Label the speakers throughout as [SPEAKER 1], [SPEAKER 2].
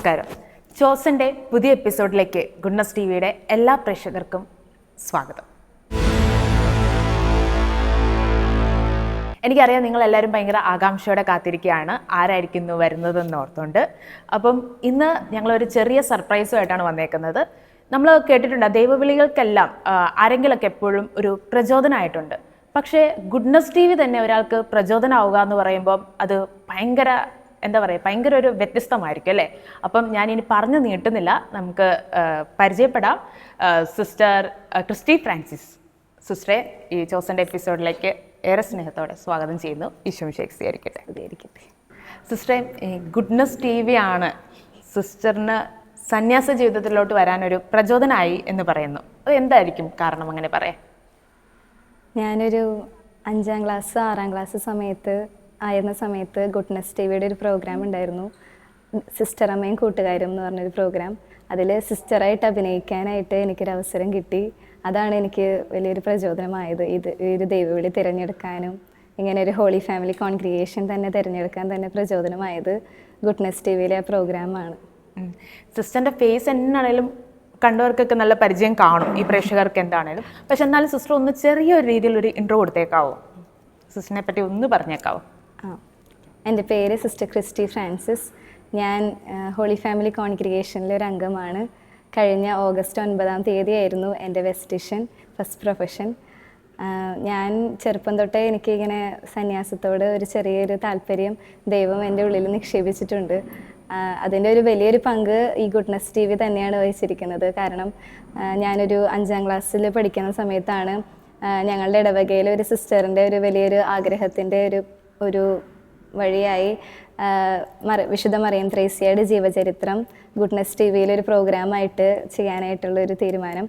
[SPEAKER 1] നമസ്കാരം. ചോസന്റെ പുതിയ എപ്പിസോഡിലേക്ക് ഗുഡ്നസ് ടിവിയുടെ എല്ലാ പ്രേക്ഷകർക്കും സ്വാഗതം. എനിക്കറിയാം നിങ്ങളെല്ലാവരും ഭയങ്കര ആകാംക്ഷയോടെ കാത്തിരിക്കുകയാണ് ആരായിരിക്കുന്നു വരുന്നതെന്ന് ഓർത്തുകൊണ്ട്. അപ്പം ഇന്ന് ഞങ്ങളൊരു ചെറിയ സർപ്രൈസുമായിട്ടാണ് വന്നേക്കുന്നത്. നമ്മൾ കേട്ടിട്ടുണ്ട് ദൈവവിളികൾക്കെല്ലാം ആരെങ്കിലൊക്കെ എപ്പോഴും ഒരു പ്രചോദനമായിട്ടുണ്ട്. പക്ഷേ ഗുഡ്നസ് ടി വി തന്നെ ഒരാൾക്ക് പ്രചോദനമാവുക എന്ന് പറയുമ്പം അത് ഭയങ്കര ഒരു വ്യത്യസ്തമായിരിക്കും അല്ലേ. അപ്പം ഞാനിനി പറഞ്ഞു നീട്ടുന്നില്ല, നമുക്ക് പരിചയപ്പെടാം. സിസ്റ്റർ ക്രിസ്റ്റി ഫ്രാൻസിസ് സിസ്റ്ററെ ഈ ചോസന്റെ എപ്പിസോഡിലേക്ക് ഏറെ സ്നേഹത്തോടെ സ്വാഗതം ചെയ്യുന്നു. ഈശോ സ്വീകരിക്കട്ടെ. സിസ്റ്ററെ, ഗുഡ്നസ് ടി വി ആണ് സിസ്റ്ററിന് സന്യാസ ജീവിതത്തിലോട്ട് വരാനൊരു പ്രചോദനമായി എന്ന് പറയുന്നു. അത് എന്തായിരിക്കും കാരണം അങ്ങനെ പറയാം?
[SPEAKER 2] ഞാനൊരു 5ാം ക്ലാസ് 6ാം ക്ലാസ് സമയത്ത് ഗുഡ്നസ് ടി വിയുടെ ഒരു പ്രോഗ്രാം ഉണ്ടായിരുന്നു, സിസ്റ്റർ അമ്മയും കൂട്ടുകാരും എന്ന് പറഞ്ഞൊരു പ്രോഗ്രാം. അതിൽ സിസ്റ്ററായിട്ട് അഭിനയിക്കാനായിട്ട് എനിക്കൊരവസരം കിട്ടി. അതാണ് എനിക്ക് വലിയൊരു പ്രചോദനമായത്. ഒരു ദൈവവിളി തിരഞ്ഞെടുക്കാനും ഇങ്ങനെ ഒരു ഹോളി ഫാമിലി കോൺഗ്രിഗേഷൻ തന്നെ തിരഞ്ഞെടുക്കാൻ തന്നെ പ്രചോദനമായത് ഗുഡ്നസ് ടി വിയിലെ ആ പ്രോഗ്രാമാണ്.
[SPEAKER 1] സിസ്റ്ററിൻ്റെ ഫേസ് എന്നാണേലും കണ്ടവർക്കൊക്കെ നല്ല പരിചയം കാണും, ഈ പ്രേക്ഷകർക്ക് എന്താണേലും. പക്ഷെ എന്നാലും സിസ്റ്റർ ഒന്ന് ചെറിയൊരു രീതിയിൽ ഒരു ഇൻട്രോ കൊടുത്തേക്കാവോ? സിസ്റ്ററിനെ പറ്റി ഒന്ന് പറഞ്ഞേക്കാവോ?
[SPEAKER 2] എൻ്റെ പേര് സിസ്റ്റർ ക്രിസ്റ്റി ഫ്രാൻസിസ്. ഞാൻ ഹോളി ഫാമിലി കോൺഗ്രിഗേഷനിലെ ഒരു അംഗമാണ്. കഴിഞ്ഞ ഓഗസ്റ്റ് 9 ആയിരുന്നു എൻ്റെ വെസ്റ്റിഷൻ ഫസ്റ്റ് പ്രൊഫഷൻ. ഞാൻ ചെറുപ്പം തൊട്ടേ എനിക്കിങ്ങനെ സന്യാസത്തോട് ഒരു ചെറിയൊരു താല്പര്യം ദൈവം എൻ്റെ ഉള്ളിൽ നിക്ഷേപിച്ചിട്ടുണ്ട്. അതിൻ്റെ ഒരു വലിയൊരു പങ്ക് ഈ ഗുഡ്നസ് ടി വി തന്നെയാണ് വഹിച്ചിരിക്കുന്നത്. കാരണം ഞാനൊരു 5ാം ക്ലാസ്സിൽ പഠിക്കുന്ന സമയത്താണ് ഞങ്ങളുടെ ഇടവകയിൽ ഒരു സിസ്റ്ററിൻ്റെ ഒരു വലിയൊരു ആഗ്രഹത്തിൻ്റെ ഒരു വഴിയായി വിശുദ്ധ മറിയം ത്രേസ്യയുടെ ജീവചരിത്രം ഗുഡ്നസ് ടി വിയിലൊരു പ്രോഗ്രാമായിട്ട് ചെയ്യാനായിട്ടുള്ളൊരു തീരുമാനം.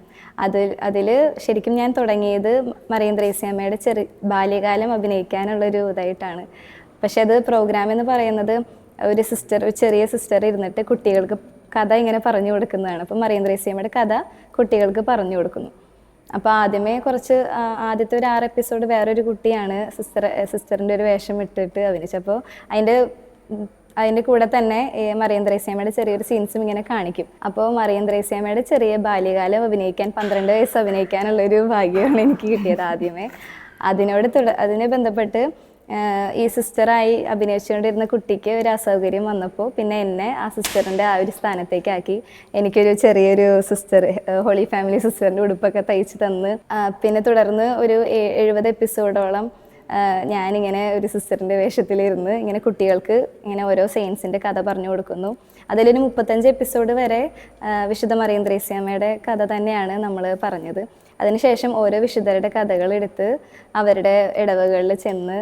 [SPEAKER 2] അതിൽ ശരിക്കും ഞാൻ തുടങ്ങിയത് മറിയം ത്രേസ്യമ്മയുടെ ബാല്യകാലം അഭിനയിക്കാനുള്ളൊരു ഇതായിട്ടാണ്. പക്ഷെ അത് പ്രോഗ്രാം എന്ന് പറയുന്നത് ഒരു ചെറിയ സിസ്റ്റർ ഇരുന്നിട്ട് കുട്ടികൾക്ക് കഥ ഇങ്ങനെ പറഞ്ഞു കൊടുക്കുന്നതാണ്. അപ്പം മറിയം ത്രേസ്യമ്മയുടെ കഥ കുട്ടികൾക്ക് പറഞ്ഞു കൊടുക്കുന്നു. അപ്പോൾ ആദ്യത്തെ ഒരു 6 എപ്പിസോഡ് വേറൊരു കുട്ടിയാണ് സിസ്റ്ററിൻ്റെ ഒരു വേഷം ഇട്ടിട്ട് അഭിനയിച്ചപ്പോൾ അതിൻ്റെ കൂടെ തന്നെ മറിയം ത്രേസ്യമ്മയുടെ ചെറിയൊരു സീൻസും ഇങ്ങനെ കാണിക്കും. അപ്പോൾ മറിയം ത്രേസ്യമ്മയുടെ ചെറിയ ബാല്യകാലം അഭിനയിക്കാൻ 12 വയസ്സ് അഭിനയിക്കാനുള്ളൊരു ഭാഗ്യമാണ് എനിക്ക് കിട്ടിയത് ആദ്യമേ. അതിനെ ബന്ധപ്പെട്ട് ഈ സിസ്റ്ററായി അഭിനയിച്ചുകൊണ്ടിരുന്ന കുട്ടിക്ക് ഒരു അസൗകര്യം വന്നപ്പോൾ പിന്നെ എന്നെ ആ സിസ്റ്ററിൻ്റെ ആ ഒരു സ്ഥാനത്തേക്കാക്കി. എനിക്കൊരു ചെറിയൊരു ഹോളി ഫാമിലി സിസ്റ്ററിൻ്റെ ഉടുപ്പൊക്കെ തയ്ച്ച് തന്ന് പിന്നെ തുടർന്ന് ഒരു 70 എപ്പിസോഡോളം ഞാനിങ്ങനെ ഒരു സിസ്റ്ററിൻ്റെ വേഷത്തിലിരുന്ന് ഇങ്ങനെ കുട്ടികൾക്ക് ഇങ്ങനെ ഓരോ സെയിൻസിൻ്റെ കഥ പറഞ്ഞു കൊടുക്കുന്നു. അതിലൊരു 35 എപ്പിസോഡ് വരെ വിശുദ്ധ മറിയം ത്രേസ്യമ്മയുടെ കഥ തന്നെയാണ് നമ്മൾ പറഞ്ഞത്. അതിനുശേഷം ഓരോ വിശുദ്ധരുടെ കഥകൾ എടുത്ത് അവരുടെ ഇടവകളിൽ ചെന്ന്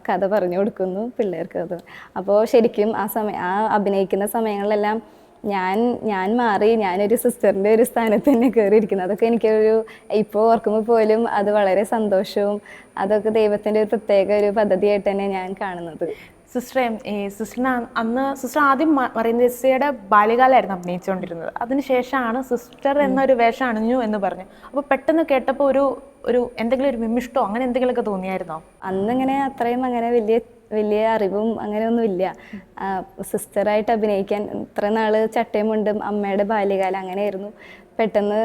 [SPEAKER 2] കഥ പറഞ്ഞു കൊടുക്കുന്നു പിള്ളേർക്ക്. അപ്പോൾ ശരിക്കും ആ അഭിനയിക്കുന്ന സമയങ്ങളിലെല്ലാം ഞാൻ മാറി ഞാനൊരു സിസ്റ്ററിൻ്റെ ഒരു സ്ഥാനത്ത് തന്നെ കയറിയിരിക്കുന്നു. അതൊക്കെ എനിക്കൊരു ഇപ്പോൾ ഓർക്കുമ്പോൾ പോലും അത് വളരെ സന്തോഷവും അതൊക്കെ ദൈവത്തിൻ്റെ ഒരു പ്രത്യേക ഒരു പദ്ധതിയായിട്ട് തന്നെ ഞാൻ കാണുന്നത്.
[SPEAKER 1] സിസ്റ്ററെ, സിസ്റ്റർ ആദ്യം മറിയം ത്രേസ്യയുടെ ബാല്യകാലമായിരുന്നു അഭിനയിച്ചുകൊണ്ടിരുന്നത്. അതിനുശേഷമാണ് സിസ്റ്റർ എന്നൊരു വേഷം അണിഞ്ഞു എന്ന് പറഞ്ഞു. അപ്പോൾ പെട്ടെന്ന് കേട്ടപ്പോൾ ഒരു എന്തെങ്കിലും ഒരു വിമിഷ്ടോ അങ്ങനെ എന്തെങ്കിലുമൊക്കെ തോന്നിയായിരുന്നോ?
[SPEAKER 2] അന്നിങ്ങനെ അത്രയും അങ്ങനെ വലിയ അറിവും അങ്ങനെയൊന്നുമില്ല. സിസ്റ്ററായിട്ട് അഭിനയിക്കാൻ ഇത്ര നാൾ ചട്ടയുമുണ്ടും അമ്മയുടെ ബാല്യകാലം അങ്ങനെയായിരുന്നു. പെട്ടെന്ന്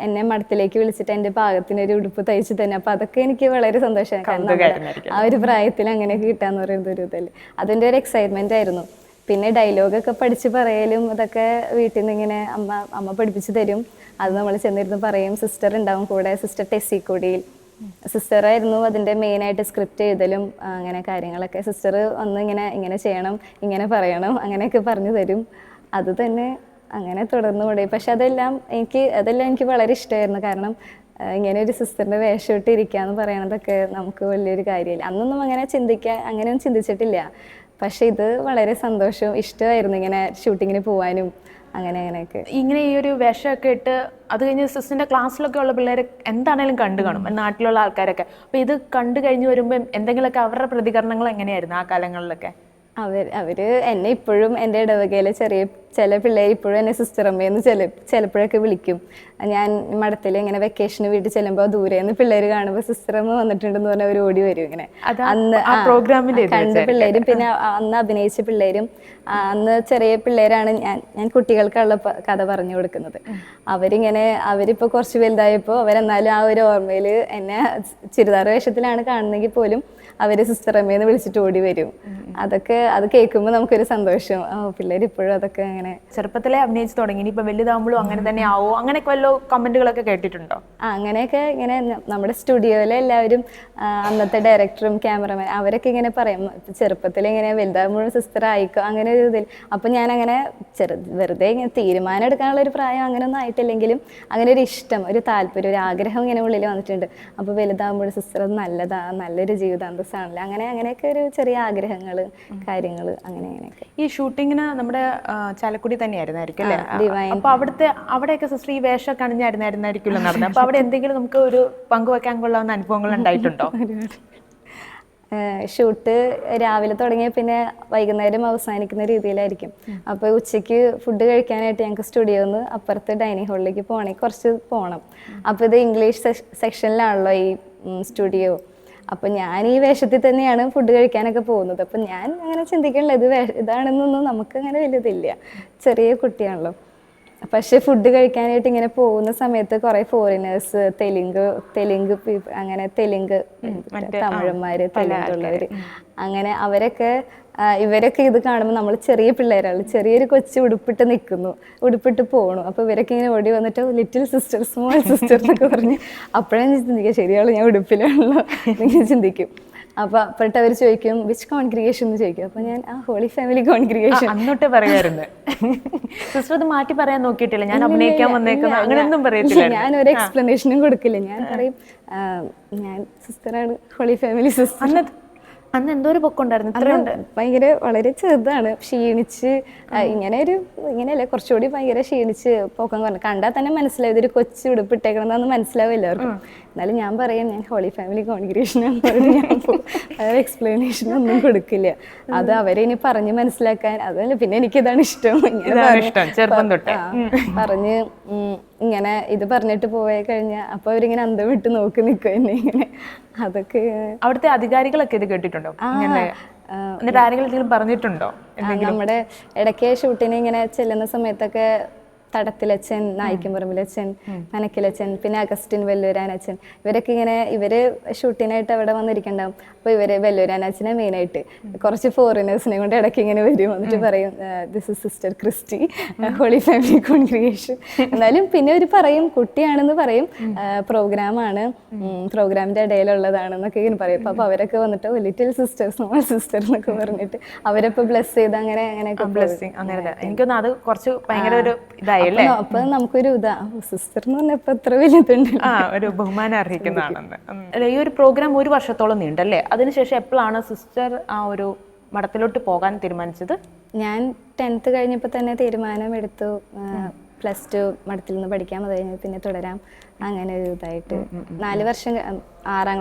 [SPEAKER 2] എന്നെ മഠത്തിലേക്ക് വിളിച്ചിട്ട് എൻ്റെ പാകത്തിനൊരു ഉടുപ്പ് തയ്ച്ചു തന്നെ. അപ്പോൾ അതൊക്കെ എനിക്ക് വളരെ സന്തോഷമാണ്. കാരണം ആ ഒരു പ്രായത്തിൽ അങ്ങനെയൊക്കെ കിട്ടാന്ന് പറയുന്നത് ഒരു ഇതല്ലേ, അതിൻ്റെ ഒരു എക്സൈറ്റ്മെൻ്റ് ആയിരുന്നു. പിന്നെ ഡയലോഗൊക്കെ പഠിച്ച് പറയലും അതൊക്കെ വീട്ടിൽ നിന്ന് ഇങ്ങനെ അമ്മ പഠിപ്പിച്ച് തരും. അത് നമ്മൾ ചെന്നിരുന്ന് പറയും. സിസ്റ്റർ ഉണ്ടാവും കൂടെ, സിസ്റ്റർ ടെസ്സിക്കൂടിയിൽ സിസ്റ്ററായിരുന്നു അതിൻ്റെ മെയിനായിട്ട് സ്ക്രിപ്റ്റ് എഴുതലും അങ്ങനെ കാര്യങ്ങളൊക്കെ. സിസ്റ്റർ വന്ന് ഇങ്ങനെ ചെയ്യണം, ഇങ്ങനെ പറയണം, അങ്ങനെയൊക്കെ പറഞ്ഞു തരും. അത് തന്നെ അങ്ങനെ തുടർന്നു പോയി. പക്ഷെ അതെല്ലാം എനിക്ക് വളരെ ഇഷ്ടമായിരുന്നു. കാരണം ഇങ്ങനെ ഒരു സിസ്റ്ററിൻ്റെ വേഷം ഇട്ട് ഇരിക്കുക എന്ന് പറയണതൊക്കെ നമുക്ക് വലിയൊരു കാര്യമില്ല. അന്നൊന്നും അങ്ങനെയൊന്നും ചിന്തിച്ചിട്ടില്ല. പക്ഷെ ഇത് വളരെ സന്തോഷവും ഇഷ്ടമായിരുന്നു ഇങ്ങനെ ഷൂട്ടിങ്ങിന് പോകാനും അങ്ങനെയൊക്കെ.
[SPEAKER 1] ഇങ്ങനെ ഈ ഒരു വേഷമൊക്കെ ഇട്ട് അത് കഴിഞ്ഞ് സിസ്റ്ററിൻ്റെ ക്ലാസ്സിലൊക്കെ ഉള്ള പിള്ളേർ എന്താണേലും കണ്ടു കാണും, നാട്ടിലുള്ള ആൾക്കാരൊക്കെ. അപ്പോൾ ഇത് കണ്ടു കഴിഞ്ഞ് വരുമ്പോൾ എന്തെങ്കിലുമൊക്കെ അവരുടെ പ്രതികരണങ്ങൾ എങ്ങനെയായിരുന്നു ആ കാലങ്ങളിലൊക്കെ?
[SPEAKER 2] അവര് എന്നെ ഇപ്പോഴും എൻ്റെ ഇടവകയിലെ ചില പിള്ളേർ ഇപ്പോഴും എന്നെ സിസ്റ്റർ അമ്മയെന്ന് ചിലപ്പോഴൊക്കെ വിളിക്കും. ഞാൻ മഠത്തിൽ ഇങ്ങനെ വെക്കേഷന് വീട്ടിൽ ചെല്ലുമ്പോൾ ദൂരെന്ന് പിള്ളേർ കാണുമ്പോൾ സിസ്റ്റർ അമ്മ വന്നിട്ടുണ്ടെന്ന് പറഞ്ഞാൽ അവർ ഓടി വരും. ഇങ്ങനെ അന്ന് കണ്ട പിള്ളേരും പിന്നെ അന്ന് അഭിനയിച്ച പിള്ളേരും അന്ന് ചെറിയ പിള്ളേരാണ്. ഞാൻ കുട്ടികൾക്കുള്ള കഥ പറഞ്ഞു കൊടുക്കുന്നത്. അവരിപ്പോൾ കുറച്ച് വലുതായപ്പോൾ അവരെന്നാലും ആ ഒരു ഓർമ്മയിൽ എന്നെ ചുരിദാർ വേഷത്തിലാണ് കാണുന്നെങ്കിൽ പോലും അവര് സിസ്റ്റർ അമ്മയെന്ന് വിളിച്ചിട്ട് ഓടി വരും. അത് കേൾക്കുമ്പോൾ നമുക്കൊരു സന്തോഷം. പിള്ളേർ ഇപ്പോഴും അതൊക്കെ അങ്ങനെ
[SPEAKER 1] ചെറുപ്പത്തിലെ അഭിനയിച്ച് തുടങ്ങി, ഇനിയിപ്പോൾ വലുതാകുമ്പോഴും അങ്ങനെ തന്നെ ആവോ, അങ്ങനെയൊക്കെ വല്ല കമന്റുകളൊക്കെ കേട്ടിട്ടുണ്ടോ?
[SPEAKER 2] അങ്ങനെയൊക്കെ ഇങ്ങനെ നമ്മുടെ സ്റ്റുഡിയോയിലെ എല്ലാവരും അന്നത്തെ ഡയറക്ടറും ക്യാമറമാൻ അവരൊക്കെ ഇങ്ങനെ പറയും ചെറുപ്പത്തിൽ ഇങ്ങനെ വലുതാകുമ്പോഴും സിസ്റ്റർ ആയിക്കോ അങ്ങനെ ഒരു ഇതിൽ. അപ്പം ഞാൻ അങ്ങനെ വെറുതെ ഇങ്ങനെ തീരുമാനം എടുക്കാനുള്ള ഒരു പ്രായം അങ്ങനെയൊന്നും ആയിട്ടില്ലെങ്കിലും അങ്ങനെ ഒരു ഇഷ്ടം, ഒരു താല്പര്യം, ഒരു ആഗ്രഹം ഇങ്ങനെ ഉള്ളിൽ വന്നിട്ടുണ്ട്. അപ്പോൾ വലുതാകുമ്പോഴും സിസ്റ്റർ അത് നല്ലൊരു ജീവിതാന്തസ്സാണല്ലോ, അങ്ങനെയൊക്കെ ഒരു ചെറിയ ആഗ്രഹങ്ങൾ, കാര്യങ്ങൾ അങ്ങനെയൊക്കെ.
[SPEAKER 1] ഈ ഷൂട്ടിങ്ങിന് നമ്മുടെ ചാലക്കുടി തന്നെയായിരുന്നായിരിക്കും അല്ലേ? അപ്പൊ അവിടെയൊക്കെ സിസ്റ്റർ ഈ വേഷമൊക്കെ അണിഞ്ഞായിരുന്നായിരിക്കുമല്ലോ നടന്നത്. അപ്പൊ അവിടെ എന്തെങ്കിലും നമുക്ക് ഒരു പങ്കുവെക്കാൻ കൊള്ളാവുന്ന അനുഭവങ്ങൾ ഉണ്ടായിട്ടുണ്ടോ?
[SPEAKER 2] ഷൂട്ട് രാവിലെ തുടങ്ങിയ പിന്നെ വൈകുന്നേരം അവസാനിക്കുന്ന രീതിയിലായിരിക്കും. അപ്പോൾ ഉച്ചയ്ക്ക് ഫുഡ് കഴിക്കാനായിട്ട് ഞങ്ങൾക്ക് സ്റ്റുഡിയോന്ന് അപ്പുറത്ത് ഡൈനിങ് ഹാളിലേക്ക് പോകണമെങ്കിൽ കുറച്ച് പോകണം. അപ്പോൾ ഇത് ഇംഗ്ലീഷ് സെക്ഷനിലാണല്ലോ ഈ സ്റ്റുഡിയോ. അപ്പം ഞാൻ ഈ വേഷത്തിൽ തന്നെയാണ് ഫുഡ് കഴിക്കാനൊക്കെ പോകുന്നത്. അപ്പം ഞാൻ അങ്ങനെ ചിന്തിക്കണില്ല ഇതാണെന്നൊന്നും നമുക്ക് അങ്ങനെ വലുതില്ല, ചെറിയ കുട്ടിയാണല്ലോ. പക്ഷെ ഫുഡ് കഴിക്കാനായിട്ട് ഇങ്ങനെ പോകുന്ന സമയത്ത് കുറേ ഫോറിനേഴ്സ്, തെലുങ്ക് അങ്ങനെ തമിഴന്മാര്, തെലുങ്കുള്ളവർ അങ്ങനെ ഇവരൊക്കെ ഇത് കാണുമ്പോൾ നമ്മൾ ചെറിയ പിള്ളേരാണ്, ചെറിയൊരു കൊച്ചു ഉടുപ്പിട്ട് പോകണു. അപ്പോൾ ഇവരൊക്കെ ഇങ്ങനെ ഓടി വന്നിട്ട് ലിറ്റിൽ സിസ്റ്റർ, സ്മോൾ സിസ്റ്റർ എന്നൊക്കെ പറഞ്ഞ് അപ്പോഴാണ് ഞാൻ ചിന്തിക്കുക ശരിയാണല്ലോ ഞാൻ ഉടുപ്പിലാണല്ലോ എന്നിങ്ങനെ ചിന്തിക്കും. അപ്പൊ അപ്പോഴത്തെ അവർ ചോദിക്കും വിച്ച് കോൺഗ്രിഗേഷൻ എന്ന് ചോദിക്കും. അപ്പൊ ഞാൻ ഹോളി ഫാമിലി കോൺഗ്രിഗേഷൻ
[SPEAKER 1] അന്നോട്ട് പറയാറുണ്ട്. സിസ്റ്റർ അത് മാറ്റി പറയാൻ നോക്കിയിട്ടില്ല, ഞാൻ അഭിനയിക്കാൻ വന്നേക്കുന്നത് അങ്ങനെയൊന്നും പറയത്തില്ല.
[SPEAKER 2] ഞാൻ ഒരു എക്സ്പ്ലനേഷനും കൊടുക്കില്ല. ഞാൻ പറയും ഞാൻ സിസ്റ്ററാണ്, ഹോളി ഫാമിലി സിസ്റ്റർ.
[SPEAKER 1] അന്ന് എന്തോ ഒരു പൊക്കമുണ്ടായിരുന്നു, ഇത്രയുണ്ട്.
[SPEAKER 2] ഭയങ്കര വളരെ ചെറുതാണ്, ക്ഷീണിച്ച് ഇങ്ങനെയല്ല കുറച്ചുകൂടി ഭയങ്കര ക്ഷീണിച്ച് പൊക്കം കുറഞ്ഞു. കണ്ടാൽ തന്നെ മനസ്സിലാവും ഇതൊരു കൊച്ചു ഉടുപ്പിട്ടേക്കണമെന്ന് മനസ്സിലാവും എല്ലാവർക്കും. എന്നാലും ഞാൻ പറയും ഞാൻ ഹോളി ഫാമിലി കോൺഗ്രിഗേഷനാന്ന് പറഞ്ഞ് ഞാൻ എക്സ്പ്ലനേഷൻ ഒന്നും കൊടുക്കില്ല. അത് അവരെ ഇനി പറഞ്ഞ് മനസ്സിലാക്കാൻ അതല്ല. പിന്നെ എനിക്കിതാണ് ഇഷ്ടം, പറഞ്ഞ് ഇങ്ങനെ ഇത് പറഞ്ഞിട്ട് പോയി കഴിഞ്ഞാൽ അപ്പൊ അവരിങ്ങനെ അന്തം വിട്ട് നോക്കി നിൽക്കും എന്നെ ഇങ്ങനെ. അതൊക്കെ
[SPEAKER 1] അവിടുത്തെ അധികാരികളൊക്കെ ഇത് കേട്ടിട്ടുണ്ടോ? എന്നിട്ട് ആരെങ്കിലും പറഞ്ഞിട്ടുണ്ടോ?
[SPEAKER 2] നമ്മുടെ ഇടയ്ക്ക് ഷൂട്ടിന് ഇങ്ങനെ ചെല്ലുന്ന സമയത്തൊക്കെ തടത്തിലച്ഛൻ, നായിക്കമ്പറമ്പിലച്ഛൻ, മനക്കിലച്ഛൻ, പിന്നെ അഗസ്റ്റിൻ വെല്ലൂരാനച്ഛൻ ഇവരൊക്കെ ഇവര് ഷൂട്ടിനായിട്ട് അവിടെ വന്നിരിക്കണ്ടാവും. അപ്പോൾ ഇവര് വെല്ലൂരാനച്ഛനെ മെയിനായിട്ട് കുറച്ച് ഫോറിനേഴ്സിനെ കൊണ്ട് ഇടയ്ക്ക് ഇങ്ങനെ വരും, വന്നിട്ട് പറയും this is sister Christy, Holy Family Congregation. എന്നാലും പിന്നെ അവർ പറയും കുട്ടിയാണെന്ന് പറയും, പ്രോഗ്രാമാണ്, പ്രോഗ്രാമിന്റെ ഇടയിലുള്ളതാണെന്നൊക്കെ ഇങ്ങനെ പറയും. അപ്പോൾ അവരൊക്കെ വന്നിട്ട് ലിറ്റിൽ സിസ്റ്റർ, സ്മോൾ സിസ്റ്റർ എന്നൊക്കെ പറഞ്ഞിട്ട് അവരപ്പോൾ ബ്ലെസ് ചെയ്ത് അങ്ങനെയൊക്കെ ബ്ലെസ്സിങ്.
[SPEAKER 1] എനിക്കൊന്നും അത് കുറച്ച് ഭയങ്കര ഒരു ഇതായി.
[SPEAKER 2] അപ്പൊ നമുക്കൊരു സിസ്റ്റർ എന്ന് പറഞ്ഞപ്പോ എത്ര വലുതുണ്ട്,
[SPEAKER 1] ഒരു ബഹുമാനം അർഹിക്കുന്നതാണെന്ന്. ഈ ഒരു പ്രോഗ്രാം 1 വർഷത്തോളം നീണ്ടല്ലേ? അതിനുശേഷം എപ്പോഴാണ് സിസ്റ്റർ ആ ഒരു മഠത്തിലോട്ട് പോകാൻ തീരുമാനിച്ചത്?
[SPEAKER 2] ഞാൻ 10th കഴിഞ്ഞപ്പോൾ തന്നെ തീരുമാനമെടുത്തു +2 മഠത്തിൽ നിന്ന് പഠിക്കാൻ. അത് കഴിഞ്ഞ് പിന്നെ തുടരാം അങ്ങനെ ഒരു ഇതായിട്ട് 4 വർഷം 6ാം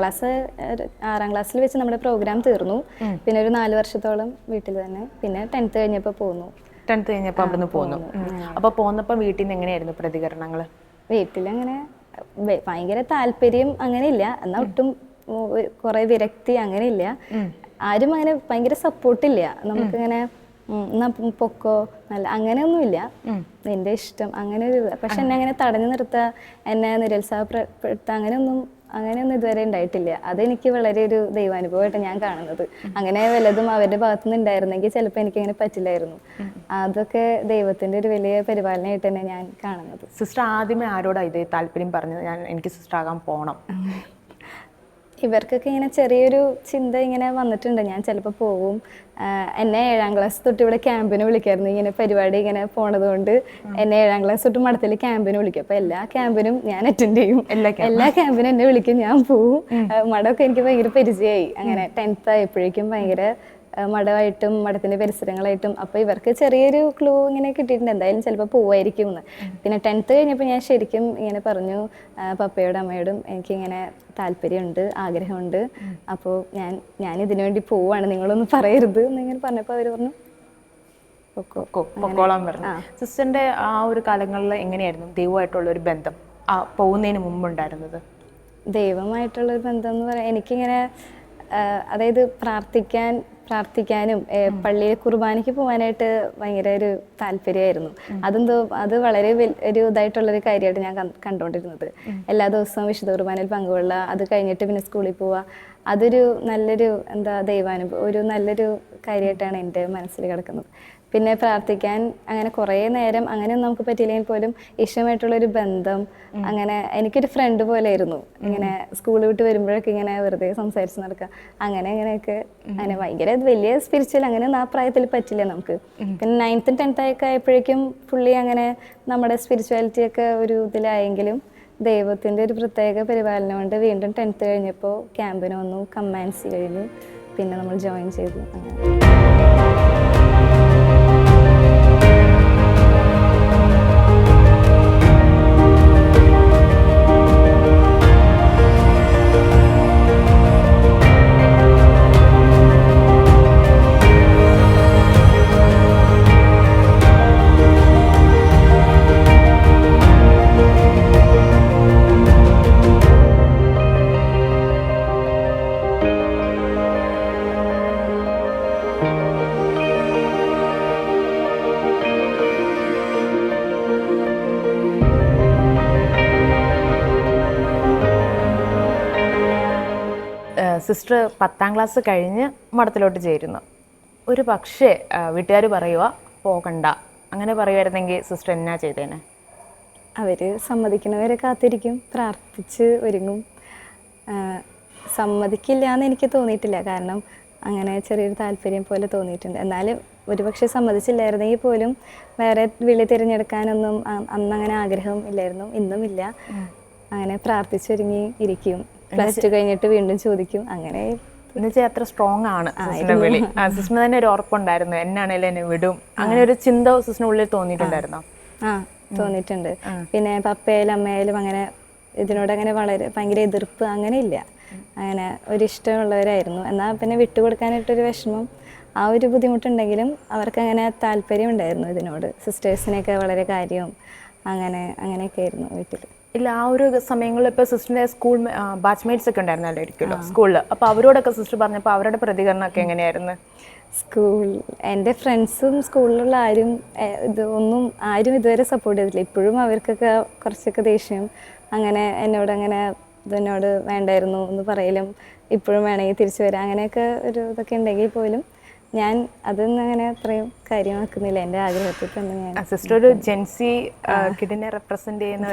[SPEAKER 2] ക്ലാസ്സിൽ വെച്ച് നമ്മുടെ പ്രോഗ്രാം തീർന്നു. പിന്നെ ഒരു 4 വർഷത്തോളം വീട്ടിൽ തന്നെ. പിന്നെ 10th കഴിഞ്ഞപ്പോൾ പോന്നു.
[SPEAKER 1] 10th കഴിഞ്ഞപ്പോൾ അവിടുന്ന് പോന്നു. അപ്പൊ പോന്നപ്പോൾ വീട്ടിൽ നിന്ന് എങ്ങനെയായിരുന്നു പ്രതികരണങ്ങൾ?
[SPEAKER 2] വീട്ടിലങ്ങനെ ഭയങ്കര താല്പര്യം അങ്ങനെയില്ല, എന്നാൽ ഒട്ടും കുറെ വിരക്തി അങ്ങനെയില്ല. ആരും അങ്ങനെ ഭയങ്കര സപ്പോർട്ടില്ല. നമുക്കിങ്ങനെ എന്നാ പൊക്കോ നല്ല അങ്ങനെയൊന്നുമില്ല, നിന്റെ ഇഷ്ടം അങ്ങനെ ഒരു. പക്ഷെ എന്നെ അങ്ങനെ തടഞ്ഞു നിർത്തുക, എന്നെ നിരുത്സാഹപ്പെടുത്തുക അങ്ങനെയൊന്നും ഇതുവരെ ഉണ്ടായിട്ടില്ല. അതെനിക്ക് വളരെ ഒരു ദൈവാനുഭവമായിട്ട് ഞാൻ കാണുന്നത്. അങ്ങനെ വല്ലതും അവരുടെ ഭാഗത്തു നിന്ന് ഉണ്ടായിരുന്നെങ്കിൽ ചിലപ്പോൾ എനിക്കങ്ങനെ പറ്റില്ലായിരുന്നു. അതൊക്കെ ദൈവത്തിന്റെ ഒരു വലിയ പരിപാലനമായിട്ട് തന്നെ ഞാൻ കാണുന്നത്.
[SPEAKER 1] സിസ്റ്റർ ആദ്യമേ ആരോടാ ഇത് താല്പര്യം പറഞ്ഞത്, എനിക്ക് സിസ്റ്റർ ആകാൻ പോകണം?
[SPEAKER 2] ഇവർക്കൊക്കെ ഇങ്ങനെ ചെറിയൊരു ചിന്ത ഇങ്ങനെ വന്നിട്ടുണ്ട്. ഞാൻ ചിലപ്പോൾ പോവും. എന്നെ 7ാം ക്ലാസ് തൊട്ട് ഇവിടെ ക്യാമ്പിന് വിളിക്കായിരുന്നു. ഇങ്ങനെ പരിപാടി ഇങ്ങനെ പോണത് കൊണ്ട് എന്നെ 7ാം ക്ലാസ് തൊട്ട് മഠത്തിൽ ക്യാമ്പിന് വിളിക്കും. അപ്പോൾ എല്ലാ ക്യാമ്പിനും ഞാൻ അറ്റൻഡ് ചെയ്യും. എല്ലാ ക്യാമ്പിനും എന്നെ വിളിക്കും, ഞാൻ പോവും. മഠമൊക്കെ എനിക്ക് ഭയങ്കര പരിചയമായി. അങ്ങനെ 10th ആയപ്പോഴേക്കും ഭയങ്കര മഠമായിട്ടും മഠത്തിൻ്റെ പരിസരങ്ങളായിട്ടും. അപ്പോൾ ഇവർക്ക് ചെറിയൊരു ക്ലൂ ഇങ്ങനെ കിട്ടിയിട്ടുണ്ട്, എന്തായാലും ചിലപ്പോൾ പോവായിരിക്കും എന്ന്. പിന്നെ 10th കഴിഞ്ഞപ്പോൾ ഞാൻ ശരിക്കും ഇങ്ങനെ പറഞ്ഞു പപ്പയോടും അമ്മയോടും എനിക്കിങ്ങനെ താല്പര്യമുണ്ട്, ആഗ്രഹമുണ്ട്, അപ്പോൾ ഞാൻ ഇതിനു വേണ്ടി പോവാണ്, നിങ്ങളൊന്നും പറയരുത് എന്നിങ്ങനെ പറഞ്ഞപ്പോൾ അവർ പറഞ്ഞു
[SPEAKER 1] പൊക്കോളാൻ പറഞ്ഞു. സിസ്റ്ററിന്റെ ആ ഒരു കാലങ്ങളിൽ എങ്ങനെയായിരുന്നു ദൈവമായിട്ടുള്ള ഒരു ബന്ധം പോകുന്നതിന് മുമ്പുണ്ടായിരുന്നത്?
[SPEAKER 2] ദൈവമായിട്ടുള്ളൊരു ബന്ധം എന്ന് പറയാൻ എനിക്കിങ്ങനെ അതായത് പ്രാർത്ഥിക്കാനും പള്ളിയിൽ കുർബാനയ്ക്ക് പോകാനായിട്ട് ഭയങ്കര ഒരു താല്പര്യമായിരുന്നു. അത് വളരെ ഒരു ഇതായിട്ടുള്ളൊരു കാര്യമായിട്ട് ഞാൻ കണ്ടുകൊണ്ടിരുന്നത്. എല്ലാ ദിവസവും വിശുദ്ധ കുർബാനയിൽ പങ്കുകൊള്ളുക, അത് കഴിഞ്ഞിട്ട് പിന്നെ സ്കൂളിൽ പോവുക, അതൊരു നല്ലൊരു ദൈവാനുഭവം, ഒരു നല്ലൊരു കാര്യമായിട്ടാണ് എൻ്റെ മനസ്സിൽ കിടക്കുന്നത്. പിന്നെ പ്രാർത്ഥിക്കാൻ അങ്ങനെ കുറേ നേരം അങ്ങനെയൊന്നും നമുക്ക് പറ്റിയില്ലെങ്കിൽ പോലും ഈശോയുമായിട്ടുള്ളൊരു ബന്ധം അങ്ങനെ എനിക്കൊരു ഫ്രണ്ട് പോലെ ആയിരുന്നു. ഇങ്ങനെ സ്കൂൾ വിട്ട് വരുമ്പോഴൊക്കെ ഇങ്ങനെ വെറുതെ സംസാരിച്ച് നടക്കുക, അങ്ങനെയൊക്കെ അങ്ങനെ ഭയങ്കര വലിയ സ്പിരിച്വൽ അങ്ങനെയൊന്നും ആ പ്രായത്തിൽ പറ്റില്ല നമുക്ക്. പിന്നെ 9th 10th ഒക്കെ ആയപ്പോഴേക്കും പുള്ളി അങ്ങനെ നമ്മുടെ സ്പിരിച്വാലിറ്റി ഒക്കെ ഒരു ഇതിലായെങ്കിലും ദൈവത്തിൻ്റെ ഒരു പ്രത്യേക പരിപാലനം കൊണ്ട് വീണ്ടും 10th കഴിഞ്ഞപ്പോൾ ക്യാമ്പിന് വന്നു, കമാൻസി കഴിഞ്ഞു, പിന്നെ നമ്മൾ ജോയിൻ ചെയ്തു. അങ്ങനെ
[SPEAKER 1] സിസ്റ്റർ 10th ക്ലാസ് കഴിഞ്ഞ് മഠത്തിലോട്ട് ചേരുന്നു. ഒരു പക്ഷേ വീട്ടുകാർ പറയുക പോകണ്ട, അങ്ങനെ പറയുമായിരുന്നെങ്കിൽ സിസ്റ്റർ എന്നാ ചെയ്തേനെ?
[SPEAKER 2] അവർ സമ്മതിക്കുന്നവരെ കാത്തിരിക്കും, പ്രാർത്ഥിച്ച് ഒരുങ്ങും. സമ്മതിക്കില്ല എന്ന് എനിക്ക് തോന്നിയിട്ടില്ല, കാരണം അങ്ങനെ ചെറിയൊരു താല്പര്യം പോലെ തോന്നിയിട്ടുണ്ട്. എന്നാലും ഒരുപക്ഷെ സമ്മതിച്ചില്ലായിരുന്നെങ്കിൽ പോലും വേറെ വിളി തിരഞ്ഞെടുക്കാനൊന്നും അന്നങ്ങനെ ആഗ്രഹം ഇല്ലായിരുന്നു, ഇന്നും ഇല്ല. അങ്ങനെ പ്രാർത്ഥിച്ചൊരുങ്ങി ഇരിക്കും. +2 കഴിഞ്ഞിട്ട് വീണ്ടും ചോദിക്കും. അങ്ങനെ
[SPEAKER 1] എന്നുവെച്ചാൽ അത്ര സ്ട്രോങ് ആണ് സിസ്റ്ററിന്റെ വിളി. സിസ്റ്ററിന് തന്നെ ഒരു ഉറപ്പുണ്ടായിരുന്നു എന്നാണേലും എന്നെ വിടും, അങ്ങനെ ഒരു ചിന്ത സിസ്റ്ററിന്റെ ഉള്ളിൽ തോന്നിയിട്ടുണ്ടായിരുന്നോ?
[SPEAKER 2] തോന്നിയിട്ടുണ്ട്. പിന്നെ പപ്പയായാലും അമ്മയായാലും അങ്ങനെ ഇതിനോട് അങ്ങനെ വളരെ ഭയങ്കര എതിർപ്പ് അങ്ങനെ ഇല്ല, അങ്ങനെ ഒരിഷ്ടമുള്ളവരായിരുന്നു. എന്നാൽ പിന്നെ വിട്ടുകൊടുക്കാനായിട്ടൊരു വിഷമം, ആ ഒരു ബുദ്ധിമുട്ടുണ്ടെങ്കിലും അവർക്ക് അങ്ങനെ താല്പര്യം ഉണ്ടായിരുന്നു ഇതിനോട്. സിസ്റ്റേഴ്സിനെയൊക്കെ വളരെ കാര്യവും അങ്ങനെയൊക്കെ ആയിരുന്നു വീട്ടിൽ.
[SPEAKER 1] ഇല്ല, ആ ഒരു സമയങ്ങളിൽ ഇപ്പോൾ സിസ്റ്ററിൻ്റെ സ്കൂൾ ബാച്ച്മേറ്റ്സ് ഒക്കെ ഉണ്ടായിരുന്നല്ലോ സ്കൂളിൽ, അപ്പോൾ അവരോടൊക്കെ സിസ്റ്റർ പറഞ്ഞപ്പോൾ അവരുടെ പ്രതികരണമൊക്കെ എങ്ങനെയായിരുന്നു?
[SPEAKER 2] എൻ്റെ ഫ്രണ്ട്സും സ്കൂളിലുള്ള ആരും ഇതുവരെ സപ്പോർട്ട് ചെയ്തിട്ടില്ല. ഇപ്പോഴും അവർക്കൊക്കെ കുറച്ചൊക്കെ ദേഷ്യം, അങ്ങനെ ഇതിനോട് വേണ്ടായിരുന്നു എന്ന് പറയലും, ഇപ്പോഴും വേണമെങ്കിൽ തിരിച്ചു വരാം, അങ്ങനെയൊക്കെ ഒരു ഇതൊക്കെ ഉണ്ടെങ്കിൽ പോലും ഞാൻ അതൊന്നും അങ്ങനെ അത്രയും കാര്യമാക്കുന്നില്ല. എൻ്റെ ആഗ്രഹത്തിൽ തന്നെ ഞാൻ
[SPEAKER 1] സിസ്റ്റർ ഒരു ജെൻസി കിഡിനെ റെപ്രസെന്റ് ചെയ്യുന്ന